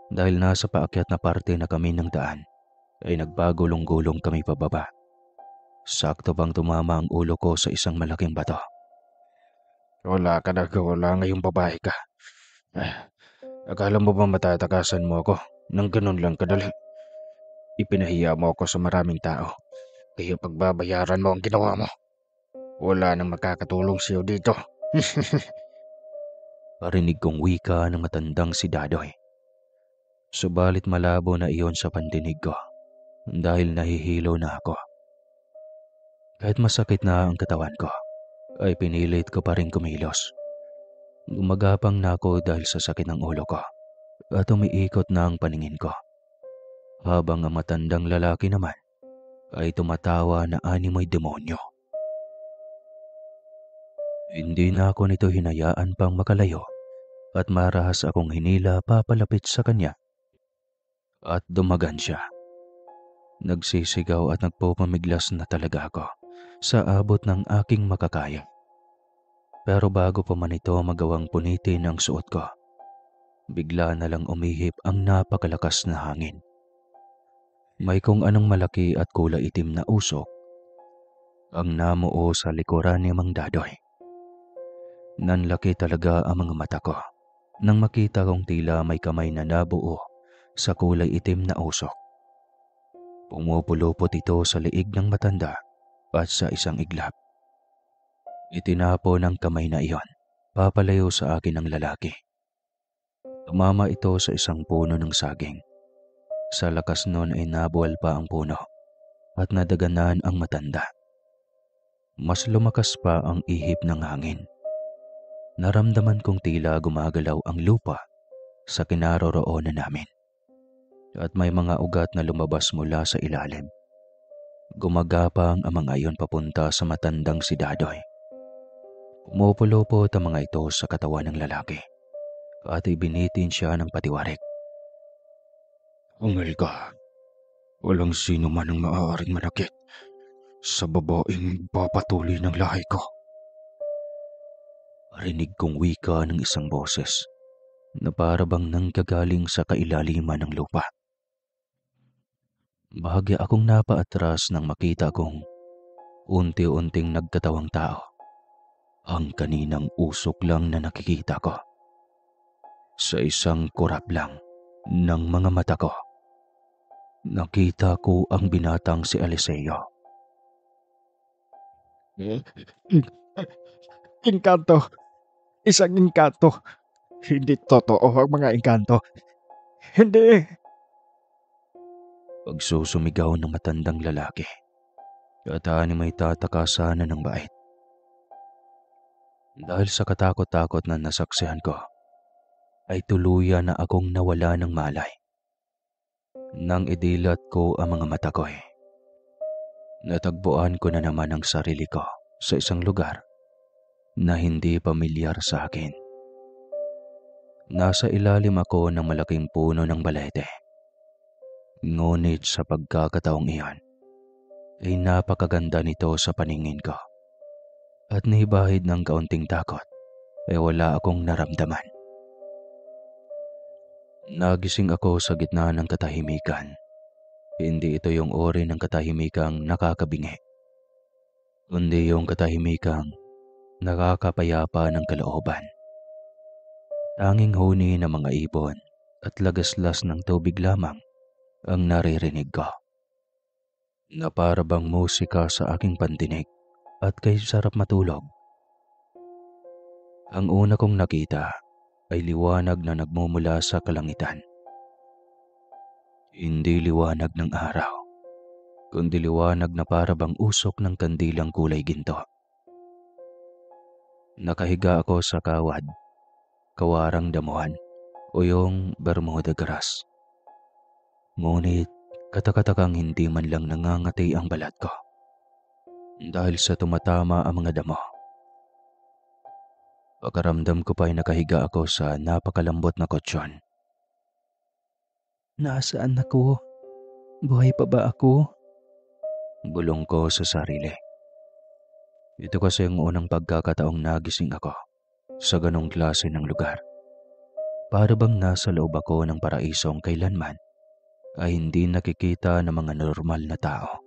Dahil nasa paakyat na parte na kami ng daan, ay nagbagulong-gulong kami pababa. Sakto bang tumama ang ulo ko sa isang malaking bato. Wala ka nagawala ngayong babae ka. Ah, akala mo ba matatakasan mo ako? Nang ganun lang kadali. Ipinahiya mo ako sa maraming tao. Kaya pagbabayaran mo ang ginawa mo. Wala nang makakatulong sa'yo dito. Parinig kong wika ng matandang si Dadoy. Subalit malabo na iyon sa pandinig ko dahil nahihilo na ako. Kahit masakit na ang katawan ko, ay pinilit ko pa rin kumilos. Gumagapang na ako dahil sa sakit ng ulo ko at umiikot na ang paningin ko. Habang ang matandang lalaki naman ay tumatawa na animoy demonyo. Hindi na ako nito hinayaan pang makalayo at marahas akong hinila papalapit sa kanya. At dumagan siya. Nagsisigaw at nagpupamiglas na talaga ako sa abot ng aking makakaya. Pero bago pa man ito magawang punitin ang suot ko, bigla na lang umihip ang napakalakas na hangin. May kung anong malaki at kulay itim na usok ang namuo sa likuran ni Mang Dadoy. Nanlaki talaga ang mga mata ko nang makita kong tila may kamay na nabuo sa kulay itim na usok. Pumupulupot ito sa liig ng matanda at sa isang iglap. Itinapo ng kamay na iyon, papalayo sa akin ng lalaki. Tumama ito sa isang puno ng saging. Sa lakas nun ay nabuwal pa ang puno at nadaganan ang matanda. Mas lumakas pa ang ihip ng hangin. Naramdaman kong tila gumagalaw ang lupa sa kinaroroonan namin. At may mga ugat na lumabas mula sa ilalim. Gumagapang ang mga iyon papunta sa matandang si Dadoy. Pumupulupot ang mga ito sa katawan ng lalaki at ibinitin siya ng patiwarik. Angal ka. Walang sino man ang maaaring manakit sa babaeng papatuloy ng lahi ko. Parinig kong wika ng isang boses na para bang nanggagaling sa kailaliman ng lupa. Bahagya akong napaatras nang makita kong unti-unting nagtatawang tao. Ang kaninang usok lang na nakikita ko. Sa isang kurap lang ng mga mata ko, nakita ko ang binatang si Eliseo. Inkanto. Isang inkanto. Hindi totoo ang mga inkanto. Hindi. Pagsusumigaw ng matandang lalaki. At may tatakasan na ng bait. Dahil sa katakot-takot na nasaksihan ko, ay tuluyan na akong nawala ng malay. Nang idilat ko ang mga mata ko natagpuan ko na naman ang sarili ko sa isang lugar na hindi pamilyar sa akin. Nasa ilalim ako ng malaking puno ng balete. Ngunit sa pagkakataong iyon, ay napakaganda nito sa paningin ko. At nahibahid ng kaunting takot, ay wala akong naramdaman. Nagising ako sa gitna ng katahimikan. Hindi ito yung uri ng katahimikang nakakabingi, kundi yung katahimikang nakakapayapa ng kalooban. Tanging huni ng mga ibon at lagaslas ng tubig lamang ang naririnig ko. Na para bang musika sa aking pandinig at kay sarap matulog. Ang una kong nakita ay liwanag na nagmumula sa kalangitan. Hindi liwanag ng araw, kundi liwanag na para bang usok ng kandilang kulay ginto. Nakahiga ako sa kawad, kawarang damuhan o yung Bermuda grass. Ngunit katakatakang hindi man lang nangangati ang balat ko dahil sa tumatama ang mga damo. Pagkaramdam ko pa ay nakahiga ako sa napakalambot na kotsyon. Nasaan ako? Buhay pa ba ako? Bulong ko sa sarili. Ito kasi ang unang pagkakataong nagising ako sa ganong klase ng lugar. Para bang nasa loob ako ng paraisong kailanman ay hindi nakikita ng mga normal na tao.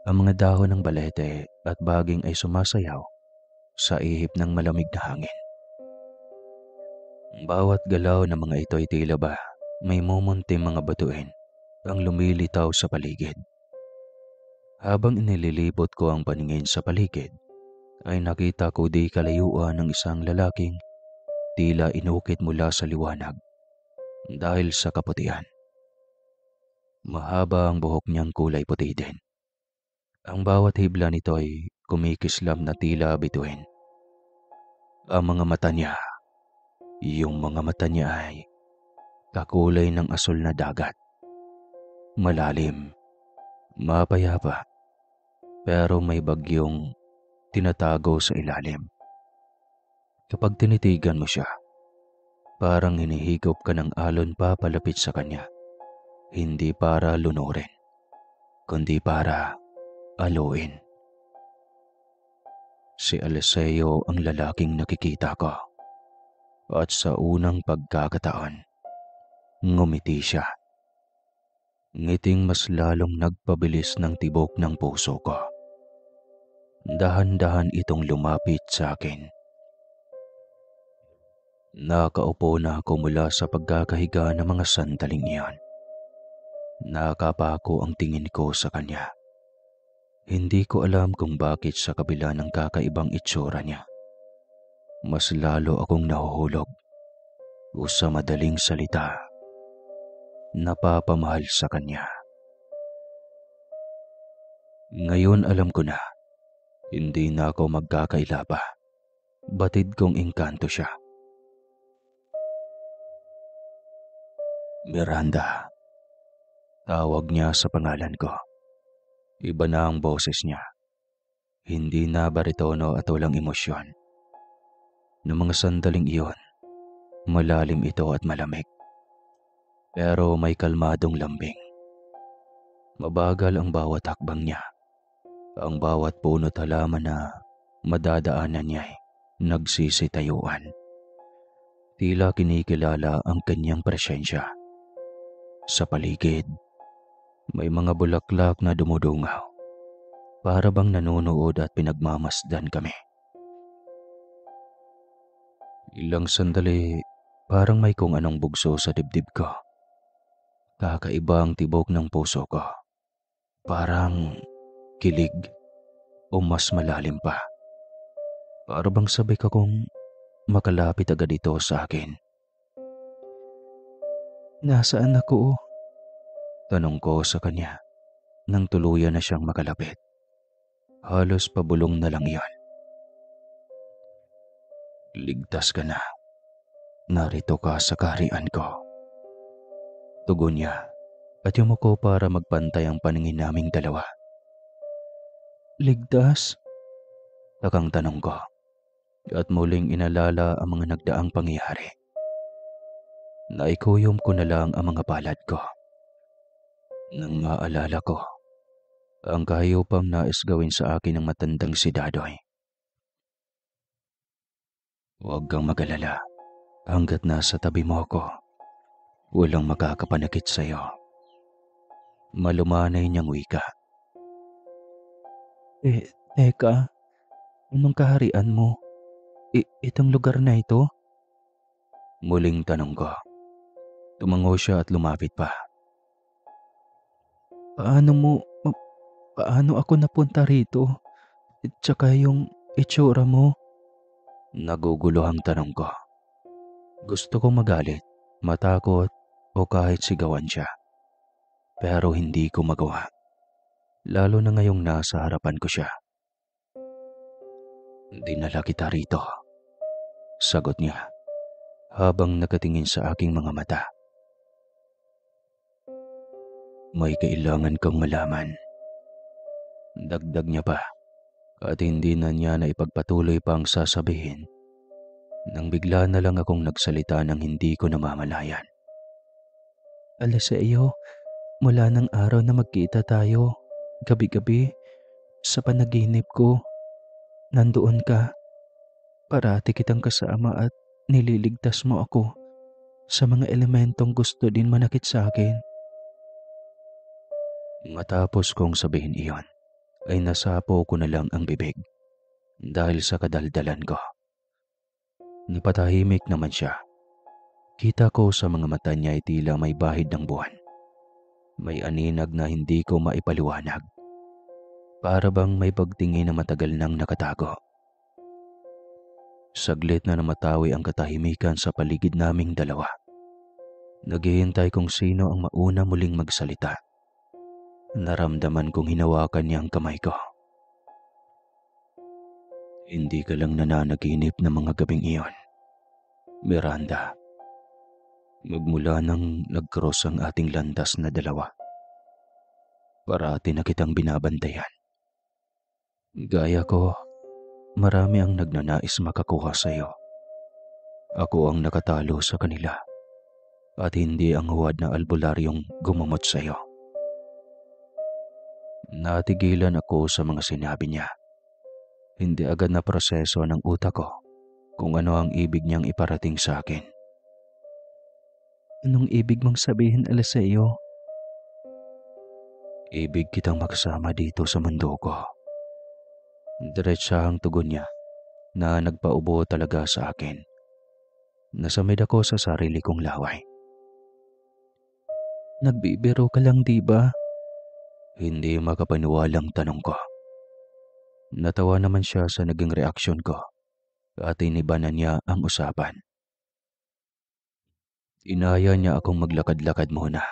Ang mga dahon ng balete at baging ay sumasayaw sa ihip ng malamig na hangin. Bawat galaw ng mga ito ay tila ba may mumunting mga batuin ang lumilitaw sa paligid. Habang inililibot ko ang paningin sa paligid, ay nakita ko di kalayuan ng isang lalaking tila inukit mula sa liwanag dahil sa kaputian. Mahaba ang buhok niyang kulay puti din. Ang bawat hibla nito ay kumikislam na tila bituin. Ang mga mata niya, yung mga mata niya ay kakulay ng asul na dagat. Malalim, mapayapa, pero may bagyong tinatago sa ilalim. Kapag tinitigan mo siya, parang hinihigop ka ng alon papalapit sa kanya. Hindi para lunurin, kundi para aluin. Si Eliseo ang lalaking nakikita ko. At sa unang pagkakataon, ngumiti siya. Ngiting mas lalong nagpabilis ng tibok ng puso ko. Dahan-dahan itong lumapit sa akin. Nakaupo na ako mula sa pagkakahiga ng mga sandaling iyon. Nakapako ang tingin ko sa kanya. Hindi ko alam kung bakit sa kabila ng kakaibang itsura niya, mas lalo akong nahuhulog o sa madaling salita, napapamahal sa kanya. Ngayon alam ko na, hindi na ako magkakaila pa. Batid kong engkanto siya. Miranda, tawag niya sa pangalan ko. Iba na ang boses niya. Hindi na baritono at walang emosyon. Noong mga sandaling iyon, malalim ito at malamig. Pero may kalmadong lambing. Mabagal ang bawat hakbang niya. Ang bawat punot halaman na madadaanan niya ay nagsisitayuan. Tila kinikilala ang kanyang presensya. Sa paligid, may mga bulaklak na dumudungaw. Para bang nanonood at pinagmamasdan kami. Ilang sandali, parang may kung anong bugso sa dibdib ko. Kakaiba ang tibok ng puso ko. Parang kilig o mas malalim pa. Para bang sabay ka kung makalapit agad ito sa akin. Nasaan ako? Tanong ko sa kanya nang tuluyan na siyang makalapit. Halos pabulong na lang iyon. Ligtas ka na. Narito ka sa kaharian ko. Tugon niya at yumuko para magpantay ang paningin naming dalawa. Ligtas? Takang tanong ko at muling inalala ang mga nagdaang pangyayari. Naikuyom ko na lang ang mga palad ko. Nang maalala ko ang kahiyupang nais gawin sa akin ng matandang si Dadoy. Huwag kang mag-alala. Hanggat nasa tabi mo ako, walang makakapanakit sa iyo. Malumanay niyang wika. Teka, anong kaharian mo? Itong lugar na ito? Muling tanong ko. Tumango siya at lumapit pa. Paano ako napunta rito? Tsaka yung itsura mo? Naguguluhang tanong ko. Gusto kong magalit, matakot o kahit sigawan siya. Pero hindi ko magawa. Lalo na ngayong nasa harapan ko siya. Dinala kita rito. Sagot niya habang nakatingin sa aking mga mata. May kailangan kang malaman. Dagdag niya pa at hindi na niya na ipagpatuloy pa ang sasabihin nang bigla na lang akong nagsalita ng hindi ko namamalayan. Eliseo, mula ng araw na magkita tayo, gabi-gabi, sa panaginip ko, nandoon ka. Parati kitang kasama at nililigtas mo ako sa mga elementong gusto din manakit sa akin. Matapos kong sabihin iyon, ay nasapo ko na lang ang bibig dahil sa kadaldalan ko. Napatahimik naman siya. Kita ko sa mga mata niya ay tila may bahid ng buwan. May aninag na hindi ko maipaliwanag. Para bang may pagtingin na matagal nang nakatago. Saglit na namatawi ang katahimikan sa paligid naming dalawa. Naghihintay kung sino ang mauna muling magsalita. Naramdaman kong hinawakan niya ang kamay ko. Hindi ka lang nananaginip ng mga gabing iyon, Miranda. Magmula nang nag-cross ang ating landas na dalawa, parati na kitang binabantayan. Gaya ko, marami ang nagnanais makakuha sa iyo. Ako ang nakatalo sa kanila at hindi ang huwad na albularyong gumamot sa iyo. Natigilan ako sa mga sinabi niya. Hindi agad na proseso ng utak ko kung ano ang ibig niyang iparating sa akin. Anong ibig mong sabihin, Eliseo? Ibig kitang makasama dito sa mundo ko. Diretsahang tugon niya na nagpaubo talaga sa akin. Nasamid ako sa sarili kong laway. Nagbibiro ka lang, di ba? Hindi makapaniwalang tanong ko. Natawa naman siya sa naging reaksyon ko at inibanan niya ang usapan. Inaya niya akong maglakad-lakad muna.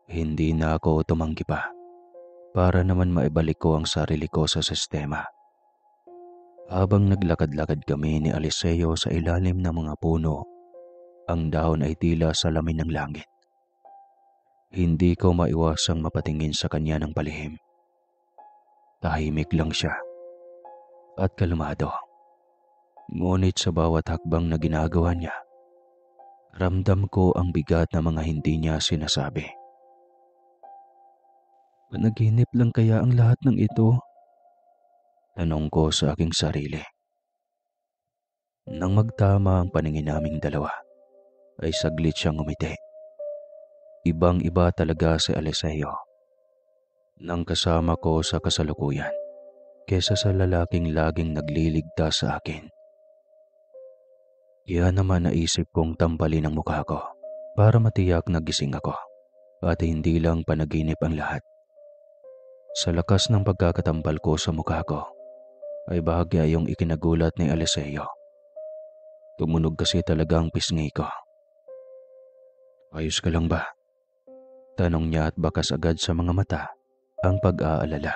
Hindi na ako tumanggi pa para naman maibalik ko ang sarili ko sa sistema. Habang naglakad-lakad kami ni Eliseo sa ilalim ng mga puno, ang dahon ay tila salamin ng langit. Hindi ko maiwasang mapatingin sa kanya ng palihim. Tahimik lang siya at kalmado. Ngunit sa bawat hakbang na ginagawa niya, ramdam ko ang bigat na mga hindi niya sinasabi. Panaginip lang kaya ang lahat ng ito? Tanong ko sa aking sarili. Nang magtama ang paningin naming dalawa, ay saglit siyang umiti. Ibang-iba talaga si Eliseo nang kasama ko sa kasalukuyan kesa sa lalaking laging nagliligtas sa akin. Kaya naman naisip kong tampalin ang mukha ko para matiyak na gising ako at hindi lang panaginip ang lahat. Sa lakas ng pagkakatampal ko sa mukha ko, ay bahagya yung ikinagulat ni Eliseo. Tumunog kasi talaga ang pisngi ko. Ayos ka lang ba? Tanong niya at bakas agad sa mga mata ang pag-aalala.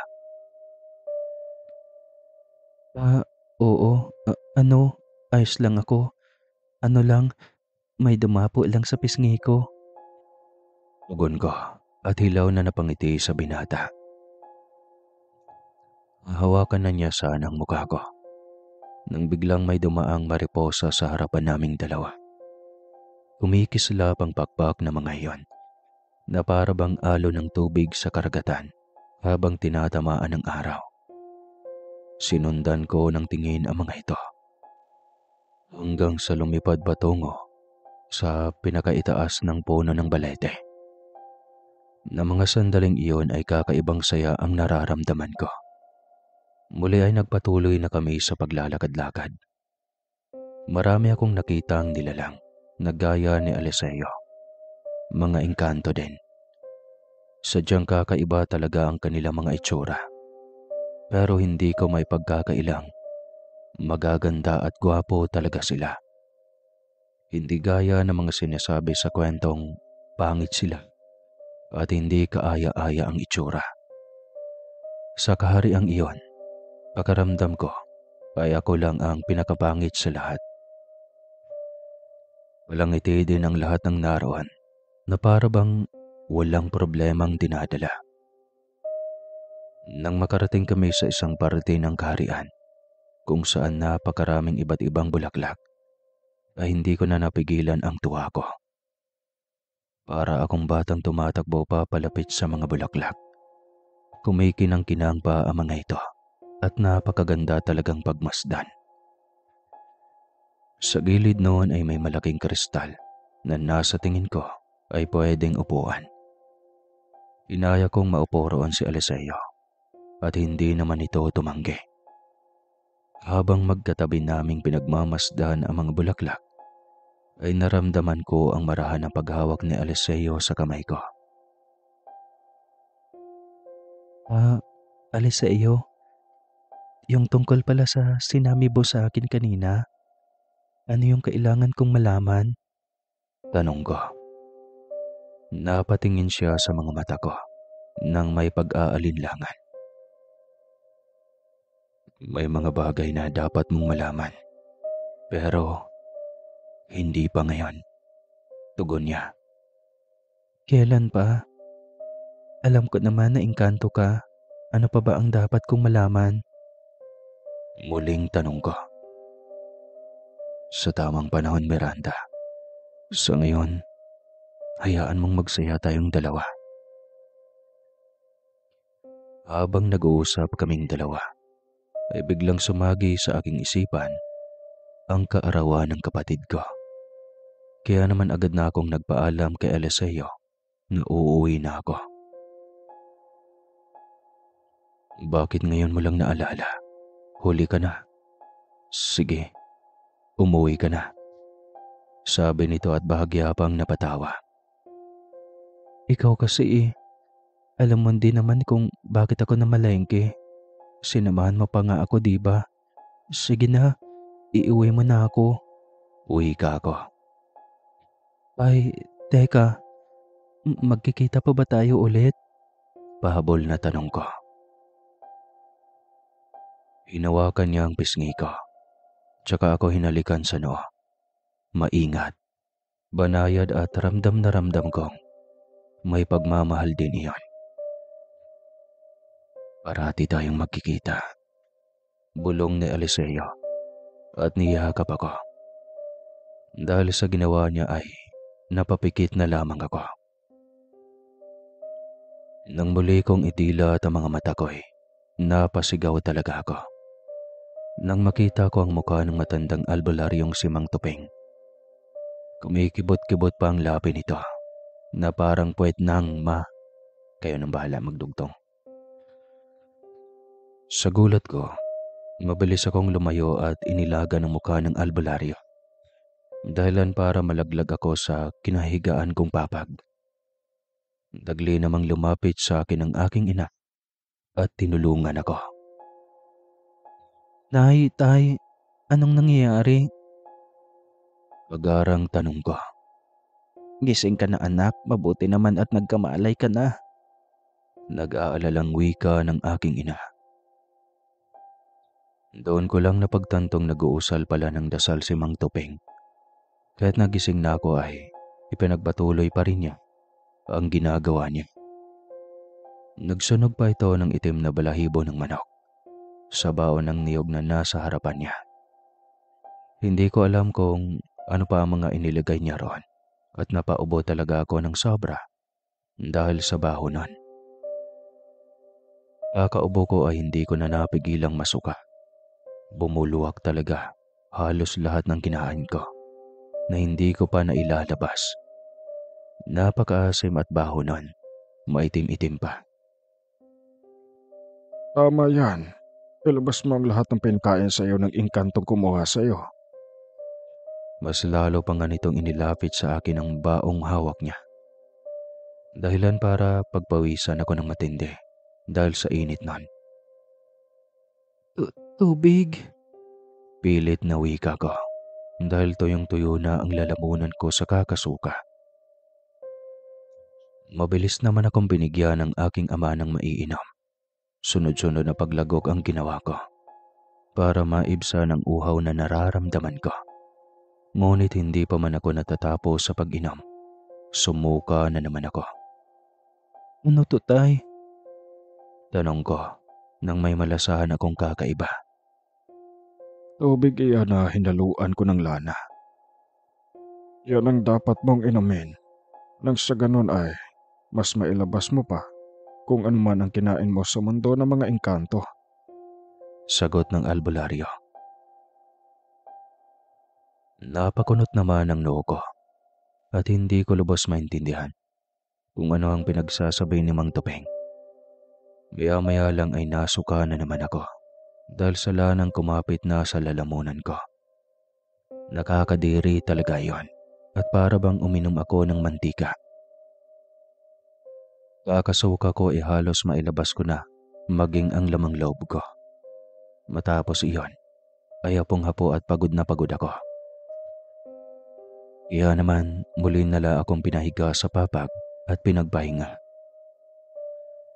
Oo. Ayos lang ako. Ano lang, may dumapo lang sa pisngi ko. Tugon ko at hilaw na napangiti sa binata. Hawakan na niya sana ang mukha ko nang biglang may dumaang mariposa sa harapan naming dalawa. Kumikislap ang pakpak na mga iyon na para bang alon ng tubig sa karagatan habang tinatamaan ng araw. Sinundan ko ng tingin ang mga ito hanggang sa lumipad patungo sa pinakaitaas ng puno ng balete. Na mga sandaling iyon ay kakaibang saya ang nararamdaman ko. Muli ay nagpatuloy na kami sa paglalakad-lakad. Marami akong nakitang nilalang na gaya ni Eliseo. Mga engkanto din. Sadyang kakaiba talaga ang kanilang mga itsura. Pero hindi ko may pagkakailang. Magaganda at gwapo talaga sila. Hindi gaya ng mga sinasabi sa kwentong pangit sila at hindi kaaya-aya ang itsura. Sa kahariang iyon, pakaramdam ko ay ako lang ang pinakapangit sa lahat. Walang ngiti din ang lahat ng naroon na para bang walang problemang dinadala. Nang makarating kami sa isang parte ng kaharian kung saan napakaraming iba't ibang bulaklak, ay hindi ko na napigilan ang tuwa ko. Para akong batang tumatakbo pa palapit sa mga bulaklak. Kumikinang-kinang pa ang mga ito at napakaganda talagang pagmasdan. Sa gilid noon ay may malaking kristal na nasa tingin ko ay pwedeng upuan. Inaya kong maupo roon si Eliseo at hindi naman ito tumanggi. Habang magkatabi naming pinagmamasdan ang mga bulaklak, ay naramdaman ko ang marahan ng paghawak ni Eliseo sa kamay ko. Eliseo, yung tungkol pala sa sinabi mo sa akin kanina, ano yung kailangan kong malaman? Tanong ko. Napatingin siya sa mga mata ko nang may pag-aalinlangan. May mga bagay na dapat mong malaman, pero hindi pa ngayon, tugon niya. Kailan pa? Alam ko naman na engkanto ka. Ano pa ba ang dapat kong malaman? Muling tanong ko. Sa tamang panahon, Miranda. Sa ngayon, hayaan mong magsaya tayong dalawa. Habang nag-uusap kaming dalawa, ay biglang sumagi sa aking isipan ang kaarawan ng kapatid ko. Kaya naman agad na akong nagpaalam kay Eliseo na uuwi na ako. Bakit ngayon mo lang naalala? Huli ka na. Sige, umuwi ka na. Sabi nito at bahagya pang napatawa. Ikaw kasi alam mo din naman kung bakit ako namalengke. Sinamahan mo pa nga ako, diba? Sige na, iuwi mo na ako. Uwi ka ako. Ay, teka, magkikita pa ba tayo ulit? Pahabol na tanong ko. Hinawakan niya ang pisngi ko. Tsaka ako hinalikan sa noo. Maingat, banayad at ramdam na ramdam kong may pagmamahal din iyon. Parati tayong magkikita. Bulong ni Eliseo at niyakap ako. Dahil sa ginawa niya ay napapikit na lamang ako. Nang muli kong itilat ang mga mata ko napasigaw talaga ako. Nang makita ko ang mukha ng matandang albularyong si Mang Tupeng. Kumikibot-kibot pa ang labi nito na parang puwet ng kayo nang bahala magdugtong. Sa gulat ko, mabilis akong lumayo at inilaga ng mukha ng albularyo. Dahilan para malaglag ako sa kinahigaan kong papag. Dagli namang lumapit sa akin ang aking ina at tinulungan ako. Tay, anong nangyayari? Pagarang tanong ko. Gising ka na anak, mabuti naman at nagkamalay ka na. Nag-aalalang wika ng aking ina. Doon ko lang napagtantong nag-uusal pala ng dasal si Mang Tupeng. Kahit nagising na ako ay ipinagpatuloy pa rin niya ang ginagawa niya. Nagsunog pa ito ng itim na balahibo ng manok sa baon ng niyog na nasa harapan niya. Hindi ko alam kung ano pa ang mga inilagay niya roon at napaubo talaga ako ng sobra dahil sa baho nun. Kakaubo ko ay hindi ko na napigilang masuka. Bumuluwak talaga halos lahat ng kinain ko na hindi ko pa nailalabas. Napakaasim at baho nun, maitim-itim pa. Tama yan. Ilabas mo ang lahat ng pinakain sa iyo ng engkantong kumuha sa iyo. Mas lalo pa nga nitong inilapit sa akin ang baong hawak niya. Dahilan para pagpawisan ako ng matindi dahil sa init nun. Tubig. Pilit na wika ko dahil tuyong-tuyo na ang lalamunan ko sa kakasuka. Mabilis naman akong binigyan ng aking ama ng maiinom. Sunod-sunod na paglagok ang ginawa ko para maibsan ang uhaw na nararamdaman ko. Ngunit hindi pa man ako natatapos sa pag-inom. Sumuka na naman ako. Ano to, tay? Tanong ko nang may malasahan akong kakaiba. Tubig iyan na hinaluan ko ng lana. Yan ang dapat mong inumin. Nang sa ganun ay mas mailabas mo pa kung ano man ang kinain mo sa mundo ng mga engkanto. Sagot ng albularyo. Napakunot naman ang noo ko at hindi ko lubos maintindihan kung ano ang pinagsasabi ni Mang Tupeng. Maya-maya lang ay nasuka na naman ako dahil sa lanang kumapit na sa lalamunan ko. Nakakadiri talaga yon at para bang uminom ako ng mantika. Kakasuka ko ay halos mailabas ko na maging ang lamang loob ko. Matapos iyon ay hapong-hapo at pagod na pagod ako. Kaya naman muli nala akong pinahiga sa papag at pinagpahinga.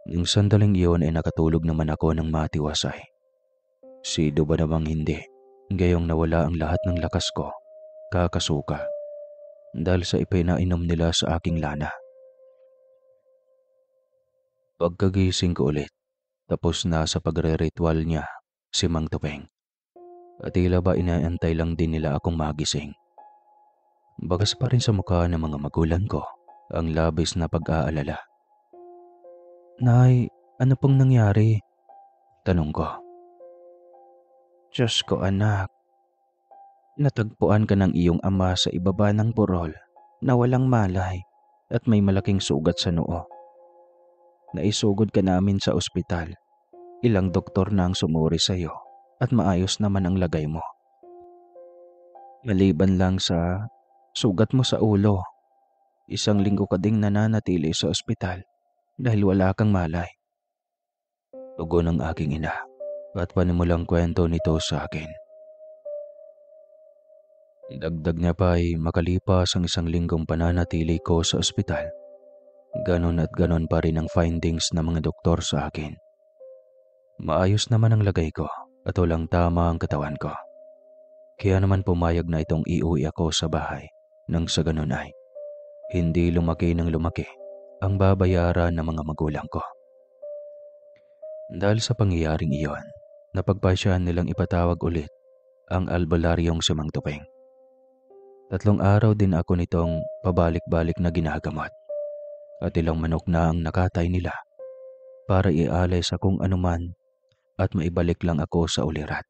Nung sandaling iyon ay nakatulog naman ako ng matiwasay. Sido ba namang hindi, gayong nawala ang lahat ng lakas ko, kakasuka, dahil sa ipinainom nila sa aking lana. Pagkagising ko ulit, tapos na sa pagre-ritual niya si Mang Tupeng. At tila ba inaantay lang din nila akong magising. Bagas pa rin sa mukha ng mga magulang ko ang labis na pag-aalala. Nay, ano pong nangyari? Tanong ko. Diyos ko anak, natagpuan ka ng iyong ama sa ibaba ng burol na walang malay at may malaking sugat sa noo. Naisugod ka namin sa ospital. Ilang doktor na ang sumuri sa iyo at maayos naman ang lagay mo. Maliban lang sa sugat mo sa ulo, 1 linggo ka ding nananatili sa ospital dahil wala kang malay. Tugon ng aking ina at panimulang kwento nito sa akin. Dagdag niya pa ay makalipas ang 1 linggong pananatili ko sa ospital, ganon at ganon pa rin ang findings ng mga doktor sa akin. Maayos naman ang lagay ko at walang tama ang katawan ko. Kaya naman pumayag na itong iuwi ako sa bahay nang sa ganon ay hindi lumaki ng lumaki ang babayaran ng mga magulang ko. Dahil sa pangyayaring iyon, napagpasyahan nilang ipatawag ulit ang albularyong si Mang Tupeng. 3 araw din ako nitong pabalik-balik na ginagamot at ilang manok na ang nakatay nila para ialay sa kung anuman at maibalik lang ako sa ulirat.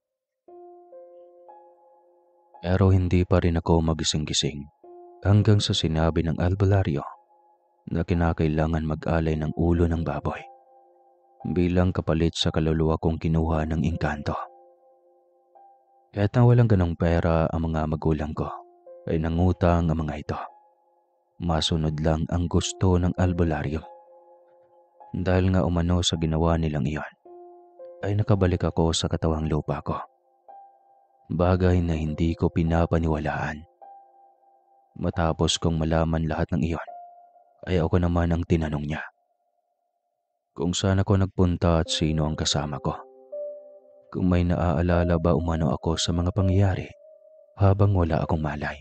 Pero hindi pa rin ako magising-gising hanggang sa sinabi ng albularyo na kinakailangan mag-alay ng ulo ng baboy bilang kapalit sa kaluluwa kong kinuha ng engkanto. Kahit na walang ganong pera ang mga magulang ko, ay nangutang ang mga ito. Masunod lang ang gusto ng albularyo. Dahil nga umano sa ginawa nilang iyon, ay nakabalik ako sa katawang lupa ko. Bagay na hindi ko pinapaniwalaan. Matapos kong malaman lahat ng iyon, ay ako naman ang tinanong niya kung saan ako nagpunta at sino ang kasama ko. Kung may naaalala ba umano ako sa mga pangyayari habang wala akong malay.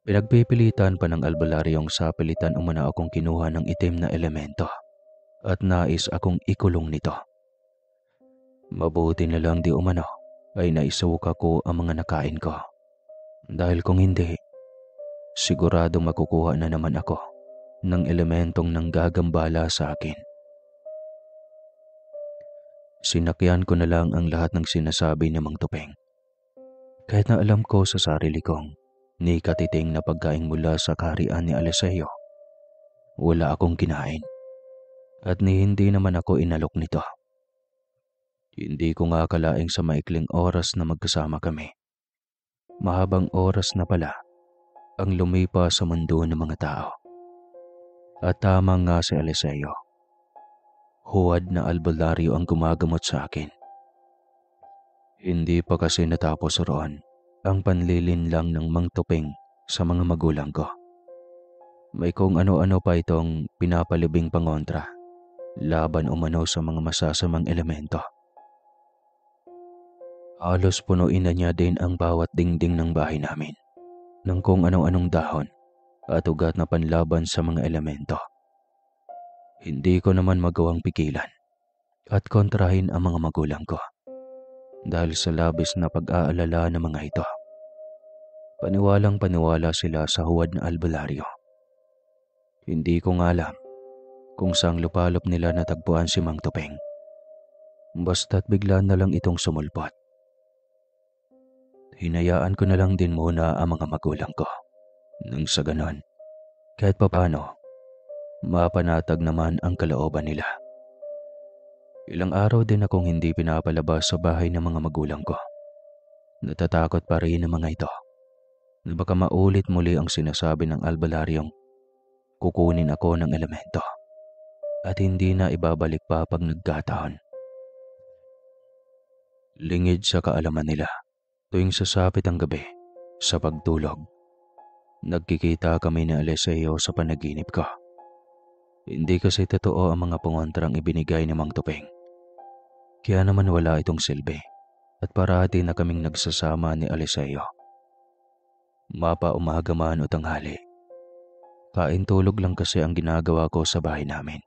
Pinagpipilitan pa ng albularyong sapilitan umano akong kinuha ng itim na elemento at nais akong ikulong nito. Mabuti na lang di umano ay naisuka ko ang mga nakain ko. Dahil kung hindi, sigurado makukuha na naman ako ng elementong nanggagambala sa akin. Sinakyan ko na lang ang lahat ng sinasabi ni Mang Tupeng. Kahit na alam ko sa sarili kong ni katiting na pagkain mula sa kaharian ni Aliseo, wala akong kinain at ni hindi naman ako inalok nito. Hindi ko nga akalaing sa maikling oras na magkasama kami, mahabang oras na pala ang lumipas sa mundo ng mga tao. At tama nga si Aliseo. Huwad na albularyo ang gumagamot sa akin. Hindi pa kasi natapos roon ang panlilin lang ng Mang Tupeng sa mga magulang ko. May kung ano-ano pa itong pinapalibing pangontra laban umano sa mga masasamang elemento. Halos punuin na niya din ang bawat dingding ng bahay namin ng kung ano-anong dahon at ugat na panlaban sa mga elemento. Hindi ko naman magawang pigilan at kontrahin ang mga magulang ko dahil sa labis na pag-aalala ng mga ito. Paniwalang paniwala sila sa huwad na albularyo. Hindi ko nga alam kung saang lupalop nila natagpuan si Mang Tupeng. Basta't bigla na lang itong sumulpot. Hinayaan ko na lang din muna ang mga magulang ko. Nang sa ganon, kahit papano, mapanatag naman ang kalooban nila. Ilang araw din akong hindi pinapalabas sa bahay ng mga magulang ko. Natatakot pa rin ang mga ito na baka maulit muli ang sinasabi ng albalaryong kukunin ako ng elemento at hindi na ibabalik pa pag nagkataon. Lingid sa kaalaman nila, tuwing sasapit ang gabi, sa pagtulog, nagkikita kami ni Eliseo sa panaginip ko. Hindi kasi totoo ang mga pangontrang ibinigay ni Mang Tupeng. Kaya naman wala itong silbi at parati na kaming nagsasama ni Eliseo. Mapa umaga man o tanghali, kain tulog lang kasi ang ginagawa ko sa bahay namin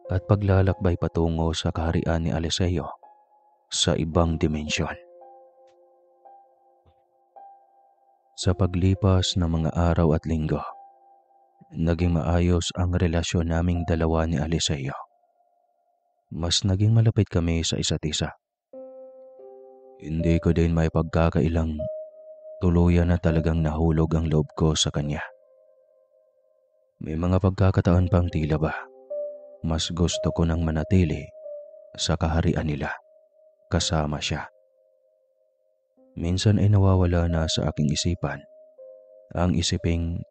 at paglalakbay patungo sa kaharian ni Eliseo sa ibang dimensyon. Sa paglipas ng mga araw at linggo, naging maayos ang relasyon naming dalawa ni Eliseo. Mas naging malapit kami sa isa't isa. Hindi ko din may pagkakailang tuluyan na talagang nahulog ang loob ko sa kanya. May mga pagkakataon pang tila ba, mas gusto ko nang manatili sa kaharian nila kasama siya. Minsan ay nawawala na sa aking isipan ang isiping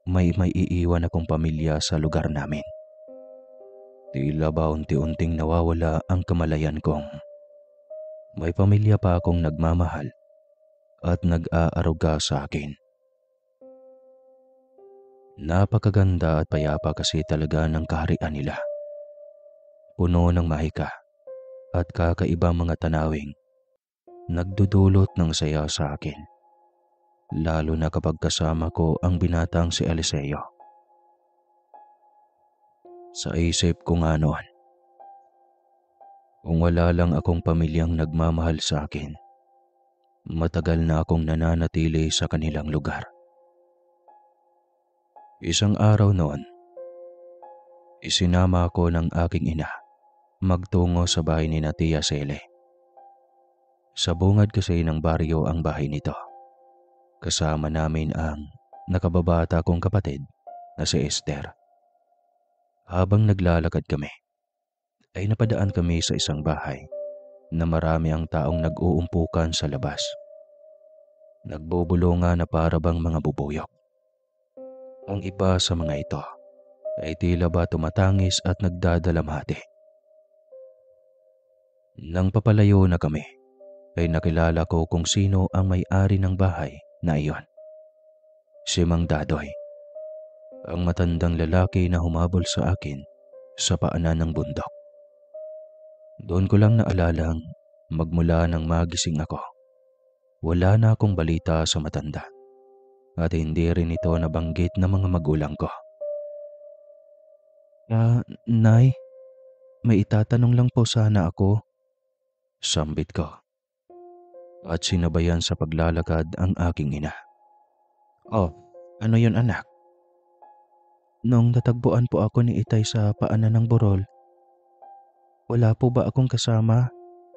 may iiwan akong pamilya sa lugar namin. Tila ba unti-unting nawawala ang kamalayan kong may pamilya pa akong nagmamahal at nag-aaruga sa akin. Napakaganda at payapa kasi talaga ng kaharian nila. Puno ng mahika at kakaibang mga tanawing nagdudulot ng saya sa akin. Lalo na kapag kasama ko ang binatang si Eliseo. Sa isip ko nga noon, kung wala lang akong pamilyang nagmamahal sa akin, matagal na akong nananatili sa kanilang lugar. Isang araw noon, isinama ako ng aking ina magtungo sa bahay ni Tia Sele. Sa bungad kasi ng baryo ang bahay nito. Kasama namin ang nakababata kong kapatid na si Esther. Habang naglalakad kami, ay napadaan kami sa isang bahay na marami ang taong nag-uumpukan sa labas. Nagbubulungan na para bang mga bubuyog. Ang iba sa mga ito ay tila ba tumatangis at nagdadalamhati. Nang papalayo na kami, ay nakilala ko kung sino ang may-ari ng bahay na iyon. Si Mang Dadoy, ang matandang lalaki na humabol sa akin sa paanan ng bundok. Doon ko lang naalalang magmula nang magising ako, wala na akong balita sa matanda at hindi rin ito nabanggit ng mga magulang ko. Nay, may itatanong lang po sana ako. Sambit ko at sinabayan sa paglalakad ang aking ina. Oh, ano yun anak? Nung natagpuan po ako ni Itay sa paanan ng burol, wala po ba akong kasama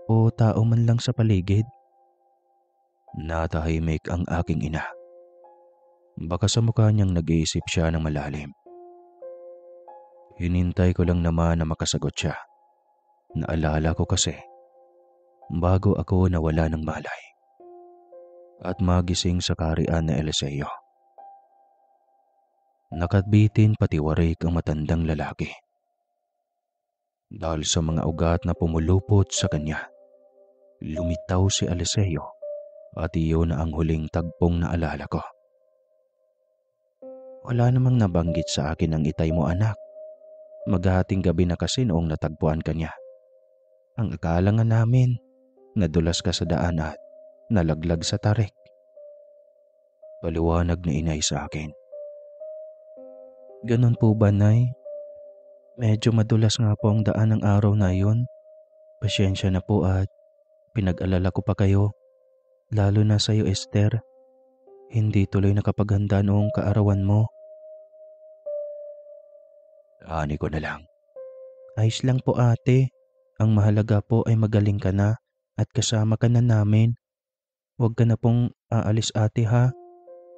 o tao man lang sa paligid? Natahimik ang aking ina. Baka sa mukha niyang nag-iisip siya ng malalim. Hinintay ko lang naman na makasagot siya. Naalala ko kasi, bago ako nawala ng malay at magising sa kaharian na Eliseo. Nakatbitin pati warik ang matandang lalaki. Dahil sa mga ugat na pumulupot sa kanya, lumitaw si Eliseo at iyon na ang huling tagpong naalala ko. Wala namang nabanggit sa akin ang Itay mo anak. Maghahating gabi na kasi noong natagpuan ka niya. Ang akala nga namin, nadulas ka sa daan at nalaglag sa tarik. Paliwanag na inay sa akin. Ganon po ba, Nay? Medyo madulas nga po ang daan ng araw na iyon. Pasyensya na po at pinag-alala ko pa kayo. Lalo na sa iyo, Esther. Hindi tuloy nakapaghanda noong kaarawan mo. Ani ko na lang. Ayos lang po ate. Ang mahalaga po ay magaling ka na at kasama ka na namin. Huwag ka na pong aalis ate ha.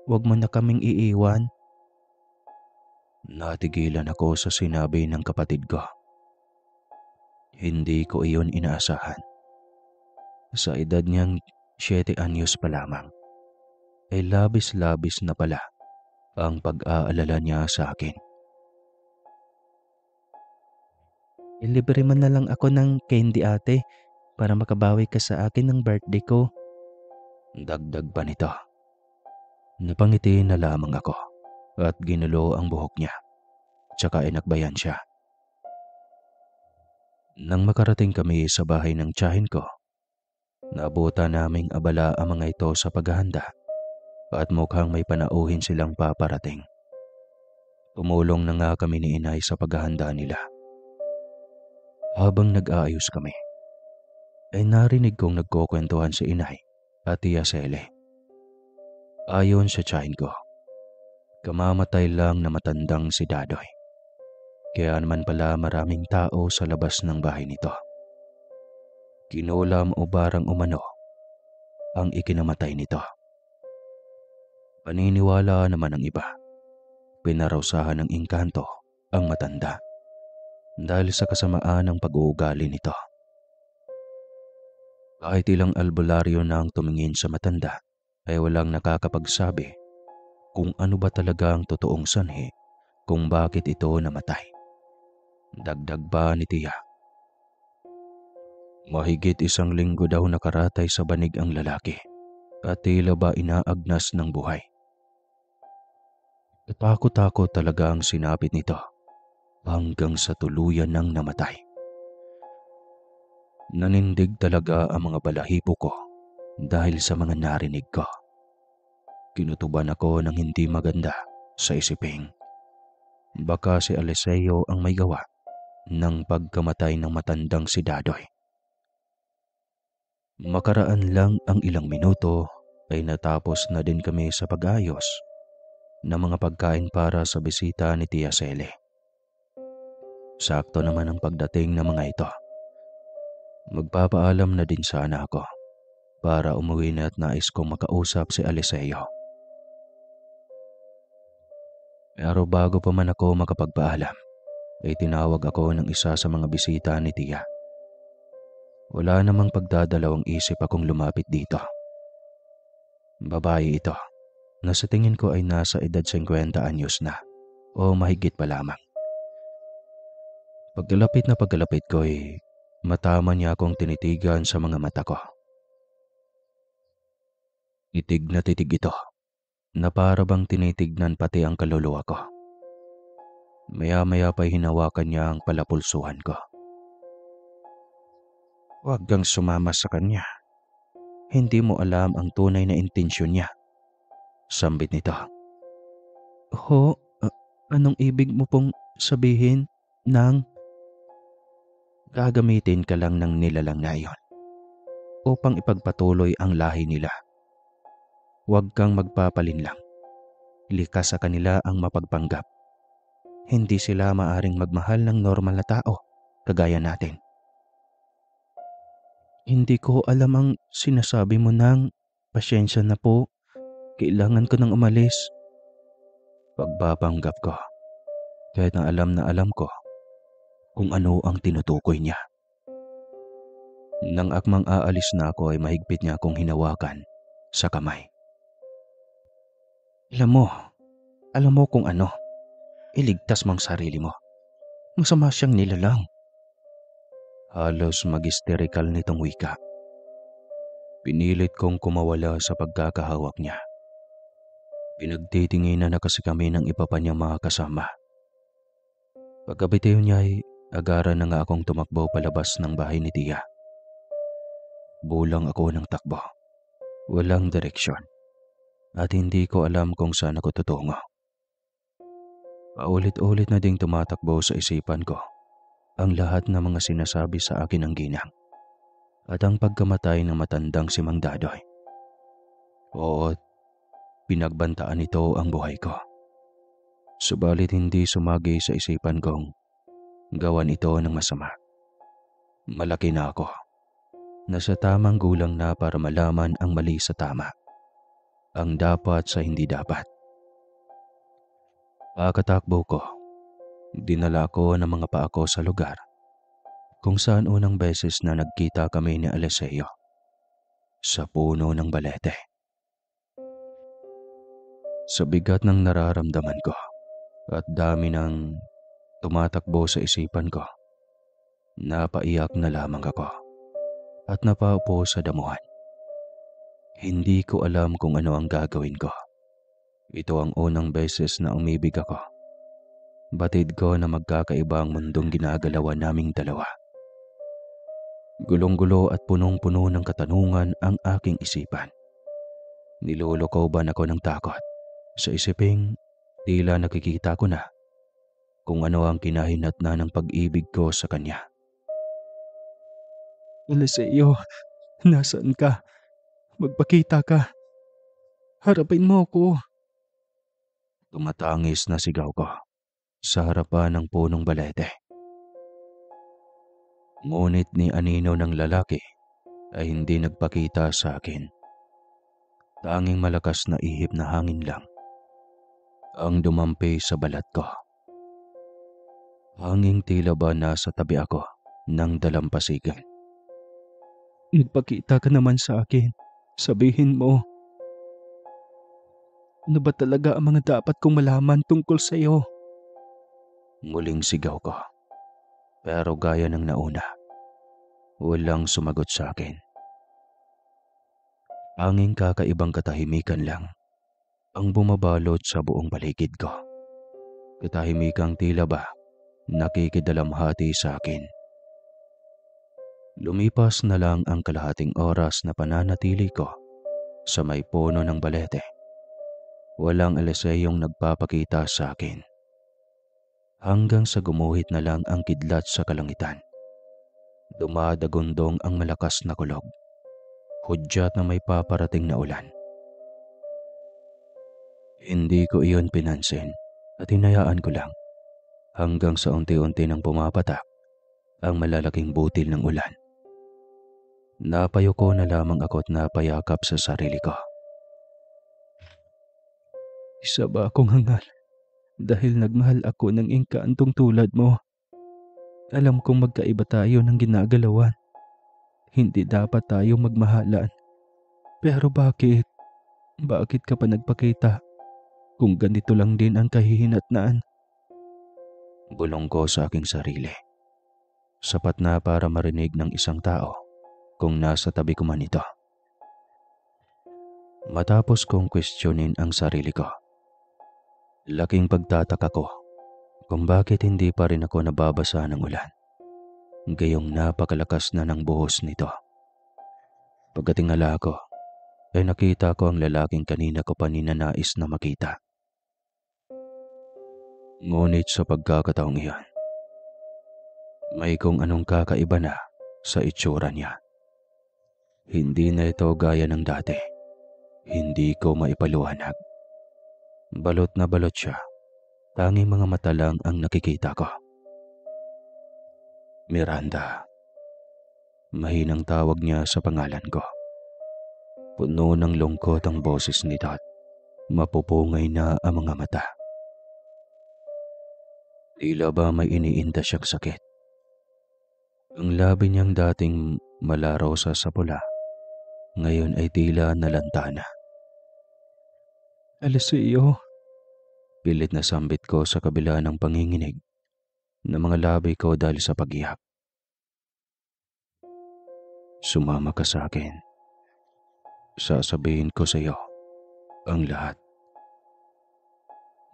Huwag mo na kaming iiwan. Natigilan ako sa sinabi ng kapatid ko. Hindi ko iyon inaasahan. Sa edad niyang 7 anyos pa lamang, ay labis-labis na pala ang pag-aalala niya sa akin. Ilibre mo na lang ako ng candy ate para makabawi ka sa akin ng birthday ko. Dagdag pa nito. Napangiti na lamang ako at ginulo ang buhok niya, tsaka inakbayan siya. Nang makarating kami sa bahay ng tiyahin ko, naabutan naming abala ang mga ito sa paghahanda at mukhang may panauhin silang paparating. Tumulong na nga kami ni inay sa paghahanda nila. Habang nag-aayos kami, ay narinig kong nagkukwentuhan si inay at tiya Sele. Ayon sa tiyahin ko, kamamatay lang na matandang si Dadoy. Kaya naman pala maraming tao sa labas ng bahay nito. Kinulam o barang umano ang ikinamatay nito. Paniniwala naman ng iba, pinarusahan ng engkanto ang matanda dahil sa kasamaan ng pag-uugali nito. Kahit ilang albularyo na ang tumingin sa matanda, ay walang nakakapagsabi kung ano ba talaga ang totoong sanhi kung bakit ito namatay. Dagdag ba ni tiya, mahigit 1 linggo daw nakaratay sa banig ang lalaki at tila ba inaagnas ng buhay. Takot-takot talaga ang sinapit nito hanggang sa tuluyan ng namatay. Nanindig talaga ang mga balahibo ko dahil sa mga narinig ko. Kinutuban ako ng hindi maganda sa isiping. Baka si Eliseo ang may gawa ng pagkamatay ng matandang si Dadoy. Makaraan lang ang ilang minuto ay natapos na din kami sa pag-ayos ng mga pagkain para sa bisita ni Tia Sele. Sakto naman ang pagdating ng mga ito. Magpapaalam na din sana ako para umuwi na at nais kong makausap si Eliseo. Pero bago pa man ako makapagpaalam, ay tinawag ako ng isa sa mga bisita ni Tia. Wala namang pagdadalawang isip akong lumapit dito. Babae ito, na sa tingin ko ay nasa edad 50 anyos na o mahigit pa lamang. Pagkalapit ko ay matama niya akong tinitigan sa mga mata ko. Titig na titig ito, na para bang tinitignan pati ang kaluluwa ko. Maya-maya pa'y hinawakan niya ang palapulsuhan ko. Huwag kang sumama sa kanya. Hindi mo alam ang tunay na intensyon niya. Sambit nito. Ho, anong ibig mo pong sabihin, Nang? Gagamitin ka lang ng nilalang na iyon upang ipagpatuloy ang lahi nila. Huwag kang magpapalinlang. Likas sa kanila ang mapagpanggap. Hindi sila maaring magmahal ng normal na tao kagaya natin. Hindi ko alam ang sinasabi mo, Nang. Pasyensya na po. Kailangan ko nang umalis. Pagpapanggap ko, kahit na alam ko kung ano ang tinutukoy niya. Nang akmang aalis na ako ay mahigpit niya akong hinawakan sa kamay. Alam mo kung ano. Iligtas mo ang sarili mo. Masama siyang nilalang. Halos magisterikal nitong wika. Pinilit kong kumawala sa pagkakahawak niya. Pinagtitinginan na kasi kami ng iba pa niyang mga kasama. Pagkabitiw niya ay agaran na nga akong tumakbo palabas ng bahay ni Tia. Bulang ako ng takbo. Walang direksyon. At hindi ko alam kung saan ako tutungo. Paulit-ulit na ding tumatakbo sa isipan ko ang lahat ng mga sinasabi sa akin ng ginang at ang pagkamatay ng matandang si Mang Dadoy. Oo, pinagbantaan nito ang buhay ko. Subalit hindi sumagi sa isipan kong gawan ito ng masama. Malaki na ako. na sa tamang gulang na para malaman ang mali sa tama, ang dapat sa hindi dapat. Pagkatakbo ko, dinala ko ng mga paa ko sa lugar kung saan unang beses na nagkita kami ni Eliseo, sa puno ng balete. Sa bigat ng nararamdaman ko at dami ng tumatakbo sa isipan ko, napaiyak na lamang ako at napaupo sa damuhan. Hindi ko alam kung ano ang gagawin ko. Ito ang unang beses na umibig ako. Batid ko na magkakaiba ang mundong ginagalawan naming dalawa. Gulong-gulo at punong-puno ng katanungan ang aking isipan. Nilolokoban ako ng takot sa isiping tila nakikita ko na kung ano ang kinahinatnan ng pag-ibig ko sa kanya. Eliseo, nasaan ka? Magpakita ka. Harapin mo ako. Tumatangis na sigaw ko sa harapan ng punong balete. Ngunit ni anino ng lalaki ay hindi nagpakita sa akin. Tanging malakas na ihip na hangin lang ang dumampi sa balat ko. Hanging tila ba nasa tabi ako ng dalampasigan. Magpakita ka naman sa akin. Sabihin mo. Ano ba talaga ang mga dapat kong malaman tungkol sa iyo? Muling sigaw ko. Pero gaya ng nauna, walang sumagot sa akin. Tanging kakaibang katahimikan lang ang bumabalot sa buong paligid ko. Katahimikang tila ba nakikidalamhati sa akin. Lumipas na lang ang kalahating oras na pananatili ko sa may puno ng balete. Walang Eliseyong nagpapakita sa akin. Hanggang sa gumuhit na lang ang kidlat sa kalangitan. Dumadagundong ang malakas na kulog. Hudyat na may paparating na ulan. Hindi ko iyon pinansin at hinayaan ko lang hanggang sa unti-unti nang pumapatak ang malalaking butil ng ulan. Napayuko na lamang ako at napayakap sa sarili ko. Isa ba akong hangal? Dahil nagmahal ako ng engkantong tulad mo. Alam kong magkaiba tayo ng ginagalawan. Hindi dapat tayo magmahalan. Pero bakit? Bakit ka pa nagpakita? Kung ganito lang din ang kahihinatnan. Bulong ko sa aking sarili. Sapat na para marinig ng isang tao kung nasa tabi ko man ito. Matapos kong questionin ang sarili ko, laking pagtataka ko kung bakit hindi pa rin ako nababasa ng ulan. Gayong napakalakas na ng buhos nito. Pagkatingala ko, ay nakita ko ang lalaking kanina ko pa ninanais na makita. Ngunit sa pagkakataong iyon, may kung anong kakaiba na sa itsura niya. Hindi na ito gaya ng dati. Hindi ko maipaliwanag. Balot na balot siya. Tanging mga mata lang ang nakikita ko. Miranda. Mahinang tawag niya sa pangalan ko. Puno ng lungkot ang boses nito at mapupungay na ang mga mata. Tila ba may iniinda siyang sakit. Ang labi niyang dating malarosa sa pula, ngayon ay tila nalantana. Eliseo, Pilit na sambit ko sa kabila ng panginginig ng mga labi ko dahil sa pag-iyak. Sumama ka sa akin. Sasabihin ko sa iyo ang lahat.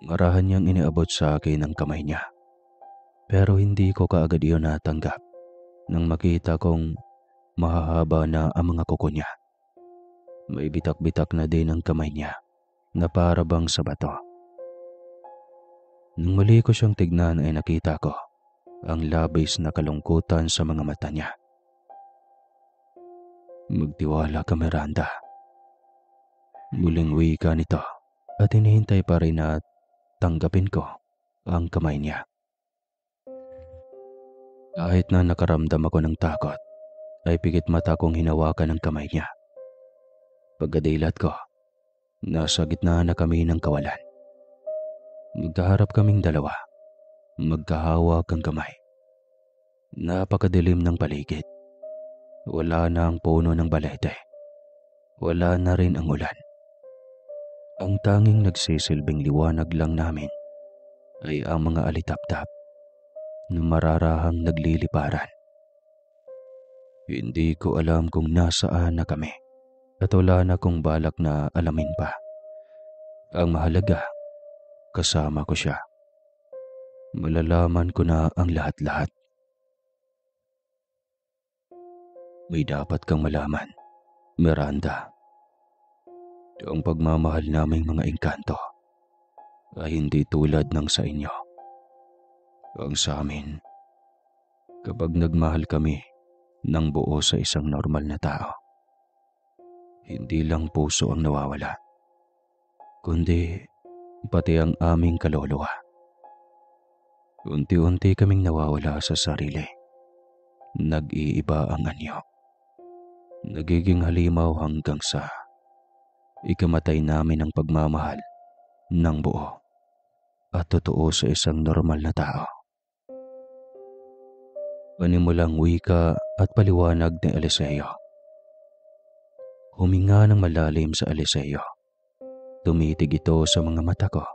Marahan niyang iniabot sa akin ang kamay niya. Pero hindi ko kaagad iyon natanggap nang makita kong mahahaba na ang mga kuko niya. May bitak-bitak na din ang kamay niya na para bang sa bato. Nang muli ko siyang tignan ay nakita ko ang labis na kalungkutan sa mga mata niya. Magtiwala ka, Miranda. Muling wika nito at hinihintay pa rin na tanggapin ko ang kamay niya. Kahit na nakaramdam ako ng takot ay pikit mata kong hinawakan ng kamay niya. Pagkadilat ko, nasa gitna na kami ng kawalan. Magkaharap kaming dalawa, magkahawak ang kamay. Napakadilim ng paligid. Wala na ang puno ng balete. Wala na rin ang ulan. Ang tanging nagsisilbing liwanag lang namin ay ang mga alitaptap na mararahang nagliliparan. Hindi ko alam kung nasaan na kami at wala na kong balak na alamin pa. Ang mahalaga, kasama ko siya. Malalaman ko na ang lahat-lahat. May dapat kang malaman, Miranda. Ang pagmamahal naming mga engkanto ay hindi tulad ng sa inyo. Ang sa amin, kapag nagmahal kami ng buo sa isang normal na tao, hindi lang puso ang nawawala, kundi pati ang aming kaluluwa. Unti-unti kaming nawawala sa sarili. Nag-iiba ang anyo. Nagiging halimaw hanggang sa ikamatay namin ang pagmamahal ng buo at totoo sa isang normal na tao. Panimulang wika at paliwanag ni Eliseo. Huminga ng malalim sa Eliseo. Tumitig ito sa mga mata ko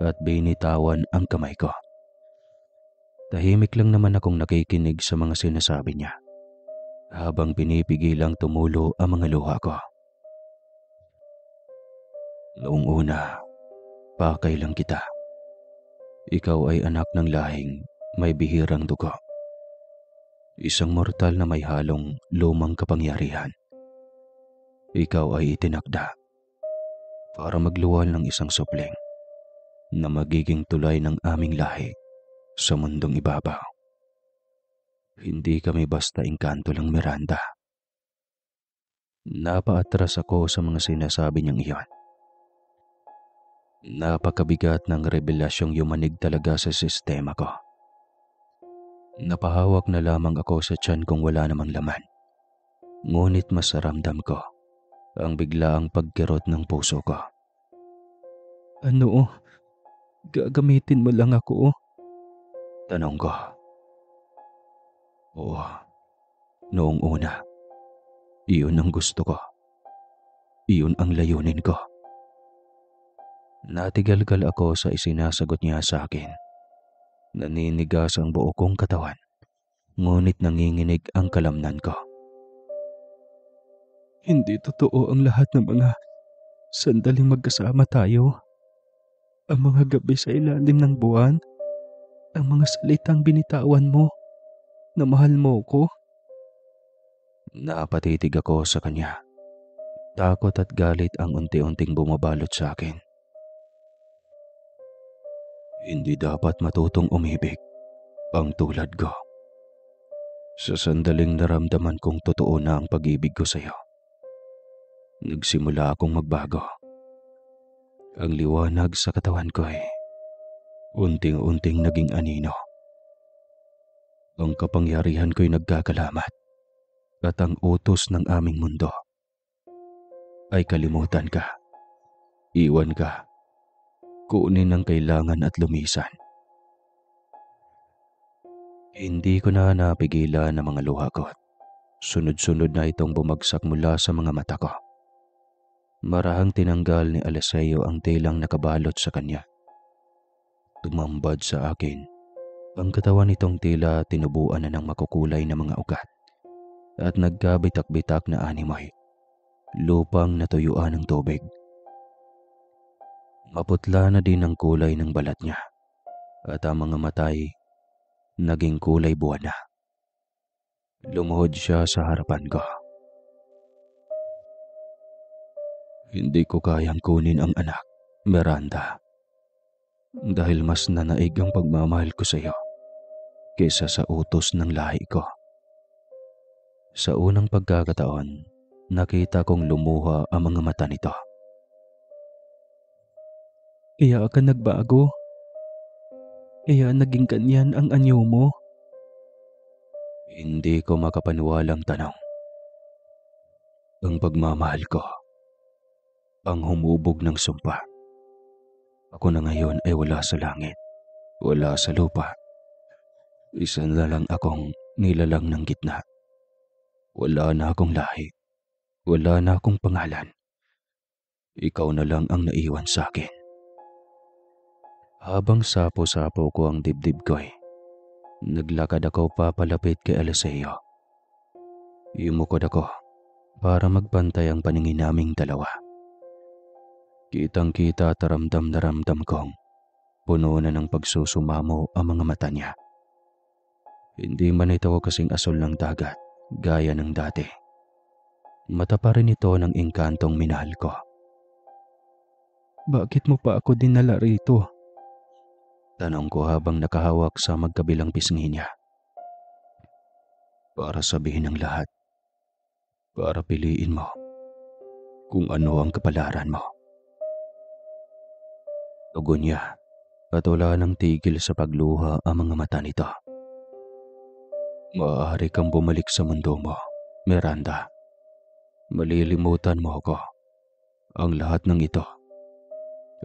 at binitawan ang kamay ko. Tahimik lang naman akong nakikinig sa mga sinasabi niya habang pinipigilang tumulo ang mga luha ko. Noong una, pakay lang kita. Ikaw ay anak ng lahing may bihirang dugo. Isang mortal na may halong lumang kapangyarihan. Ikaw ay itinakda para magluwal ng isang supling na magiging tulay ng aming lahi sa mundong ibabaw. Hindi kami basta engkanto lang, Miranda. Napaatras ako sa mga sinasabi niyang iyon. Napakabigat ng revelasyong yumanig talaga sa sistema ko. Napahawak na lamang ako sa tiyan kung wala namang laman. Ngunit mas ramdam ko ang biglaang pagkirot ng puso ko. Ano? Gagamitin mo lang ako? Tanong ko. Oo. Noong una, iyon ang gusto ko. Iyon ang layunin ko. Natigalgal ako sa isinasagot niya sa akin. Naninigas ang buo kong katawan, ngunit nanginginig ang kalamnan ko. Hindi totoo ang lahat ng mga sandaling magkasama tayo. Ang mga gabi sa ilalim ng buwan, ang mga salitang binitawan mo na mahal mo ko. Napatitig ako sa kanya. Takot at galit ang unti-unting bumabalot sa akin. Hindi dapat matutong umibig ang tulad ko. Sa sandaling naramdaman kong totoo na ang pag-ibig ko sa iyo, nagsimula akong magbago. Ang liwanag sa katawan ko ay unting-unting naging anino. Ang kapangyarihan ko'y nagkakalamat at ang utos ng aming mundo ay kalimutan ka, iwan ka, kunin ang kailangan at lumisan. Hindi ko na napigilan ang mga luha ko. Sunod-sunod na itong bumagsak mula sa mga mata ko. Marahang tinanggal ni Eliseo ang tilang nakabalot sa kanya. Tumambad sa akin. Ang katawan nitong tila tinubuan na ng makukulay na mga ugat at nagkabitak-bitak na animoy. Lupang natuyuan ng tubig. Maputla na din ang kulay ng balat niya at ang mga matay naging kulay buwan na. Lumuhod siya sa harapan ko. Hindi ko kayang kunin ang anak, Miranda. Dahil mas nanaig ang pagmamahal ko sa iyo kaysa sa utos ng lahi ko. Sa unang pagkakataon, nakita kong lumuha ang mga mata nito. Kaya ka nagbago? Kaya naging kanyan ang anyo mo? Hindi ko makapaniwalang tanong. Ang pagmamahal ko, ang humubog ng sumpa. Ako na ngayon ay wala sa langit, wala sa lupa. Isa na lang akong nilalang ng gitna. Wala na akong lahi, wala na akong pangalan. Ikaw na lang ang naiwan sa akin. Habang sapo-sapo ko ang dibdib ko'y naglakad ako papalapit kay Eliseo. Yumukod ako para magbantay ang paningin naming dalawa. Kitang-kita at ramdam na ramdam kong puno na ng pagsusumamo ang mga mata niya. Hindi man ito kasing asul ng dagat gaya ng dati. Mata pa rin ito ng engkantong minahal ko. Bakit mo pa ako dinala rito? Tanong ko habang nakahawak sa magkabilang pisngi niya. Para sabihin ang lahat. Para piliin mo kung ano ang kapalaran mo. Tugon niya at wala nang tigil sa pagluha ang mga mata nito. Maaari kang bumalik sa mundo mo, Miranda. Malilimutan mo ako, ang lahat ng ito,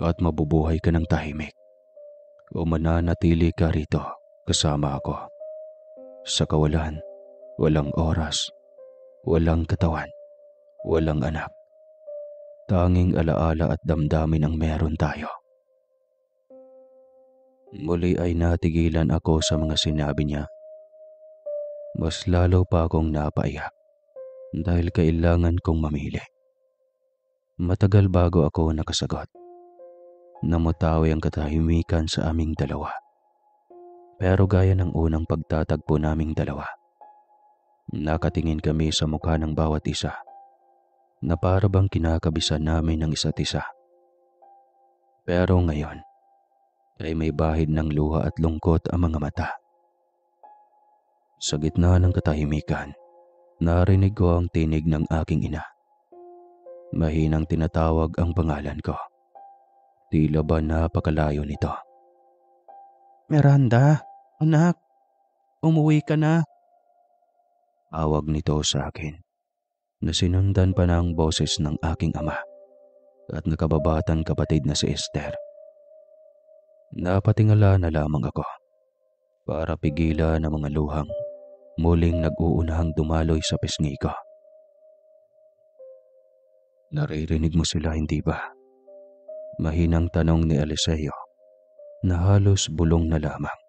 at mabubuhay ka ng tahimik. O mananatili ka rito kasama ako. Sa kawalan, walang oras, walang katawan, walang anak. Tanging alaala at damdamin ang meron tayo. Muli ay natigilan ako sa mga sinabi niya. Mas lalo pa akong napaiyak dahil kailangan kong mamili. Matagal bago ako nakasagot. Namutawi ang katahimikan sa aming dalawa. Pero gaya ng unang pagtatagpo naming dalawa, nakatingin kami sa mukha ng bawat isa na para bang kinakabisan namin ng isa't isa. Pero ngayon ay may bahid ng luha at lungkot ang mga mata. Sa gitna ng katahimikan, narinig ko ang tinig ng aking ina. Mahinang tinatawag ang pangalan ko. Tila ba napakalayo nito. Miranda, anak, umuwi ka na. Awag nito sa akin na sinundan pa ng boses ng aking ama at nakababatang kapatid na si Esther. Napatingala na lamang ako para pigilan ang mga luhang muling nag-uunahang dumaloy sa pisngi ko. Naririnig mo sila, hindi ba? Mahinang tanong ni Eliseo na halos bulong na lamang.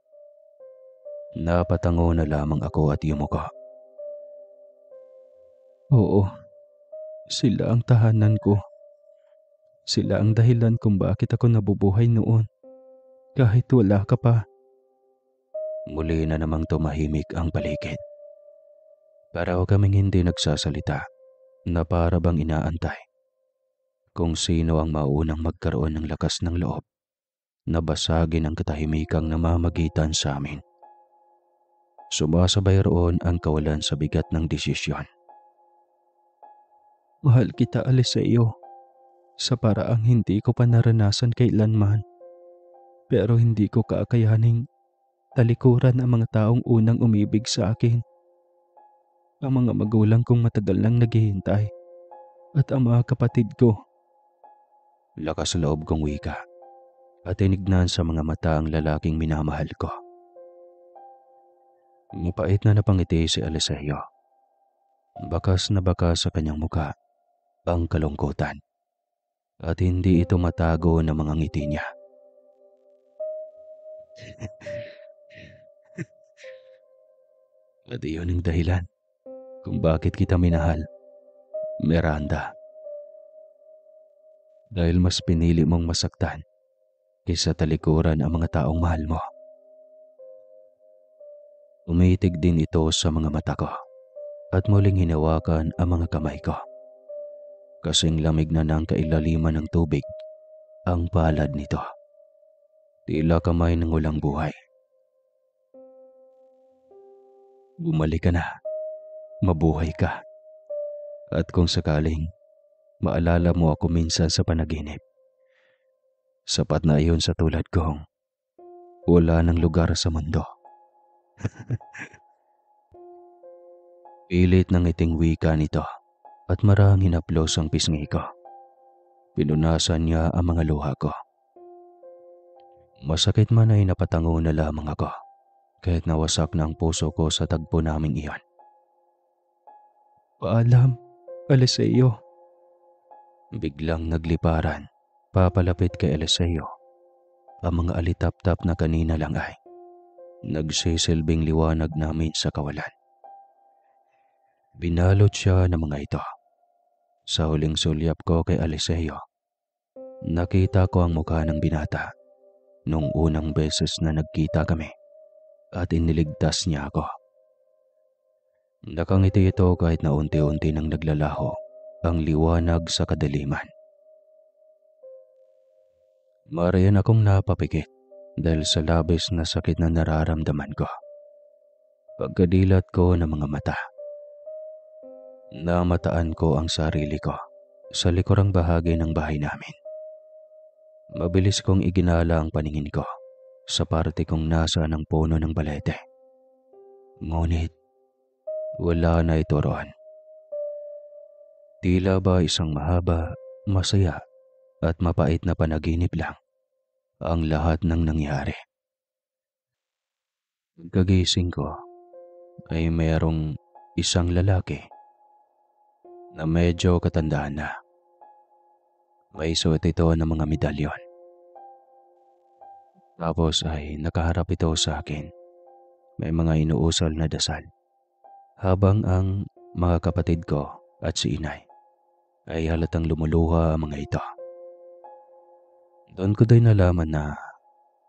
Napatango na lamang ako at yumuko. Oo, sila ang tahanan ko. Sila ang dahilan kung bakit ako nabubuhay noon. Kahit wala ka pa. Muli na namang tumahimik ang paligid. Pareho kaming hindi nagsasalita na para bang inaantay kung sino ang maunang magkaroon ng lakas ng loob na basagin ang katahimikang namamagitan sa amin. Sumasabay roon ang kawalan sa bigat ng desisyon. Mahal kita, Eliseo, sa paraang hindi ko pa naranasan kailanman. Pero hindi ko kaakayaning talikuran ang mga taong unang umibig sa akin. Ang mga magulang kong matagal nang naghihintay at ang mga kapatid ko. Lakas loob kong wika at tinignan sa mga mata ang lalaking minamahal ko. Mapait na napangiti si Eliseo. Bakas na bakas sa kanyang muka ang kalungkutan at hindi ito matago ng mga ngiti niya. At iyon ang dahilan kung bakit kita minahal, Miranda. Dahil mas pinili mong masaktan kaysa talikuran ang mga taong mahal mo. Umitig din ito sa mga mata ko at muling hinawakan ang mga kamay ko. Kasing lamig na ng kailaliman ng tubig ang palad nito. Tila kamay ng walang buhay. Bumalik ka na. Mabuhay ka. At kung sakaling maalala mo ako minsan sa panaginip, sapat na iyon sa tulad kong wala ng lugar sa mundo. Pilit ng iting wika nito at marahang hinaplos ang pisngi ko. Pinunasan niya ang mga luha ko. Masakit man ay napatango na lamang ako kahit nawasak na ang puso ko sa tagpo naming iyon. Paalam, Eliseo. Biglang nagliparan, papalapit kay Eliseo. Ang mga alitap-tap na kanina lang ay nagsisilbing liwanag namin sa kawalan. Binalot siya ng mga ito. Sa huling sulyap ko kay Eliseo, nakita ko ang mukha ng binata nung unang beses na nagkita kami at iniligtas niya ako. Nakangiti ito kahit na unti-unti nang naglalaho ang liwanag sa kadiliman. Marian akong napapikit dahil sa labis na sakit na nararamdaman ko. Pagkadilat ko ng mga mata, namataan ko ang sarili ko sa likurang bahagi ng bahay namin. Mabilis kong iginala ang paningin ko sa parte kong nasa ng puno ng balete. Ngunit wala na ito roon. Tila ba isang mahaba, masaya at mapait na panaginip lang ang lahat ng nangyari. Pagkagising ko ay mayroong isang lalaki na medyo katandaan na. May suot ito ng mga medalyon. Tapos ay nakaharap ito sa akin. May mga inuusal na dasal. Habang ang mga kapatid ko at si inay ay halatang lumuluha ang mga ito. Doon ko din nalaman na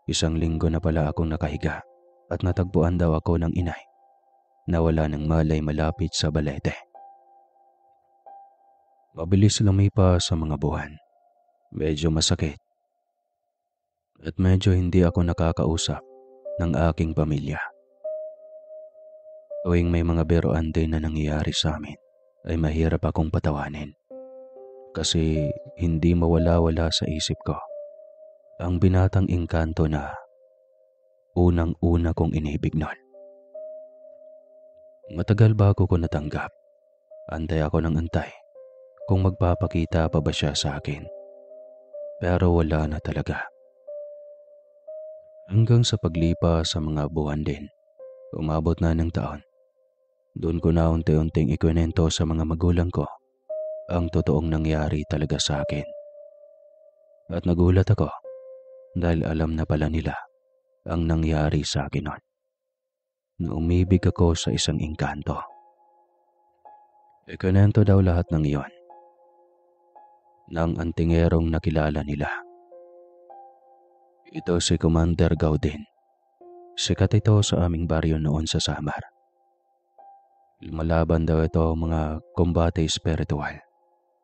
isang linggo na pala akong nakahiga at natagpuan daw ako ng inay na wala ng malay malapit sa balete. Mabilis lumipas sa mga buwan. Medyo masakit at medyo hindi ako nakakausap ng aking pamilya. Tuwing may mga biruan din na nangyayari sa amin ay mahirap akong patawanin kasi hindi mawala-wala sa isip ko ang binatang engkanto na unang-una kong inibig noon. Matagal bago ko natanggap. Antay ako ng antay kung magpapakita pa ba siya sa akin. Pero wala na talaga. Hanggang sa paglipas sa mga buwan din, umabot na ng taon. Doon ko na unti-unting ikwento sa mga magulang ko ang totoong nangyari talaga sa akin. At nagulat ako dahil alam na pala nila ang nangyari sa akin noon. Na umibig ako sa isang engkanto. Ikwento daw lahat ng iyon ng antingerong nakilala nila. Ito si Commander Gaudin. Sikat ito sa aming baryo noon sa Samar. Lumalaban daw ito mga kombate espiritual,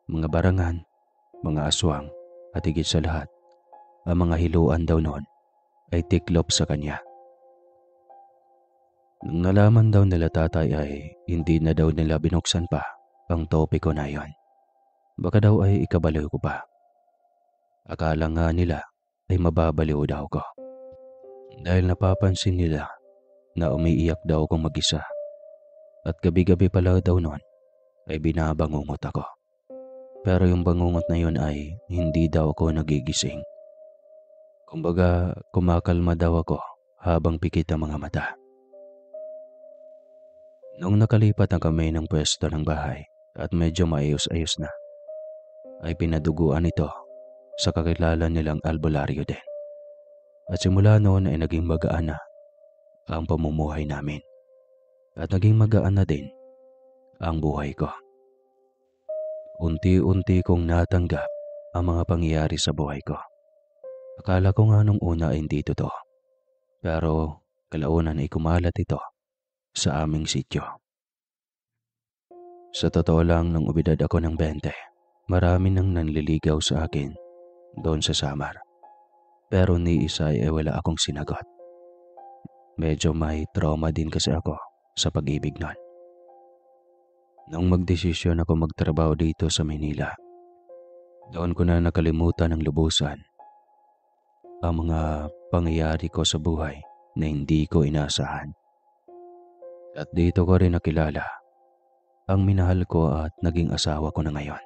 mga barangan, mga aswang, at higit sa lahat, ang mga hiluan daw noon ay tiklop sa kanya. Nung nalaman daw nila tatay ay hindi na daw nila binuksan pa ang topiko na yon. Baka daw ay ikabaliw ko pa. Akala nga nila ay mababaliw daw ko. Dahil napapansin nila na umiiyak daw akong mag-isa. At gabi-gabi pala daw noon ay binabangungot ako. Pero yung bangungot na yun ay hindi daw ako nagigising. Kumbaga kumakalma daw ako habang pikit ang mga mata. Nung nakalipat na kami ng pwesto ng bahay at medyo maayos-ayos na, ay pinaduguan ito sa kakilala nilang albularyo din. At simula noon ay naging magaan na ang pamumuhay namin. At naging magaan na din ang buhay ko. Unti-unti kong natanggap ang mga pangyayari sa buhay ko. Akala ko nga nung una ay hindi totoo. Pero kalaunan ay kumalat ito sa aming sityo. Sa totoo lang, nung umidad ako ng 20, marami nang nanliligaw sa akin doon sa Samar. Pero ni isa ay wala akong sinagot. Medyo may trauma din kasi ako sa pag-ibig nun. Nung magdesisyon ako magtrabaho dito sa Manila, doon ko na nakalimutan ng lubusan ang mga pangyayari ko sa buhay na hindi ko inaasahan. At dito ko rin nakilala ang minahal ko at naging asawa ko na ngayon.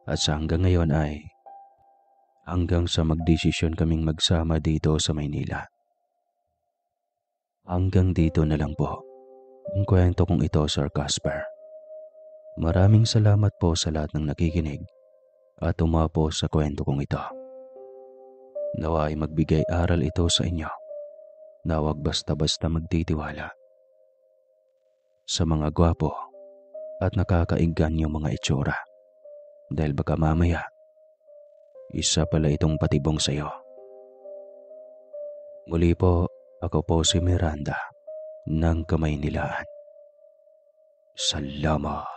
At sa hanggang ngayon ay hanggang sa magdesisyon kaming magsama dito sa Maynila. Hanggang dito na lang po ang kwento kong ito, Sir Casper. Maraming salamat po sa lahat ng nakikinig at umapo sa kwento kong ito. Nawa ay magbigay aral ito sa inyo na huwag basta-basta magtitiwala sa mga gwapo at nakakainggan yung mga itsura. Dahil baka mamaya, isa pala itong patibong sa'yo. Muli po, ako po si Miranda ng Kamaynilaan. Salamat.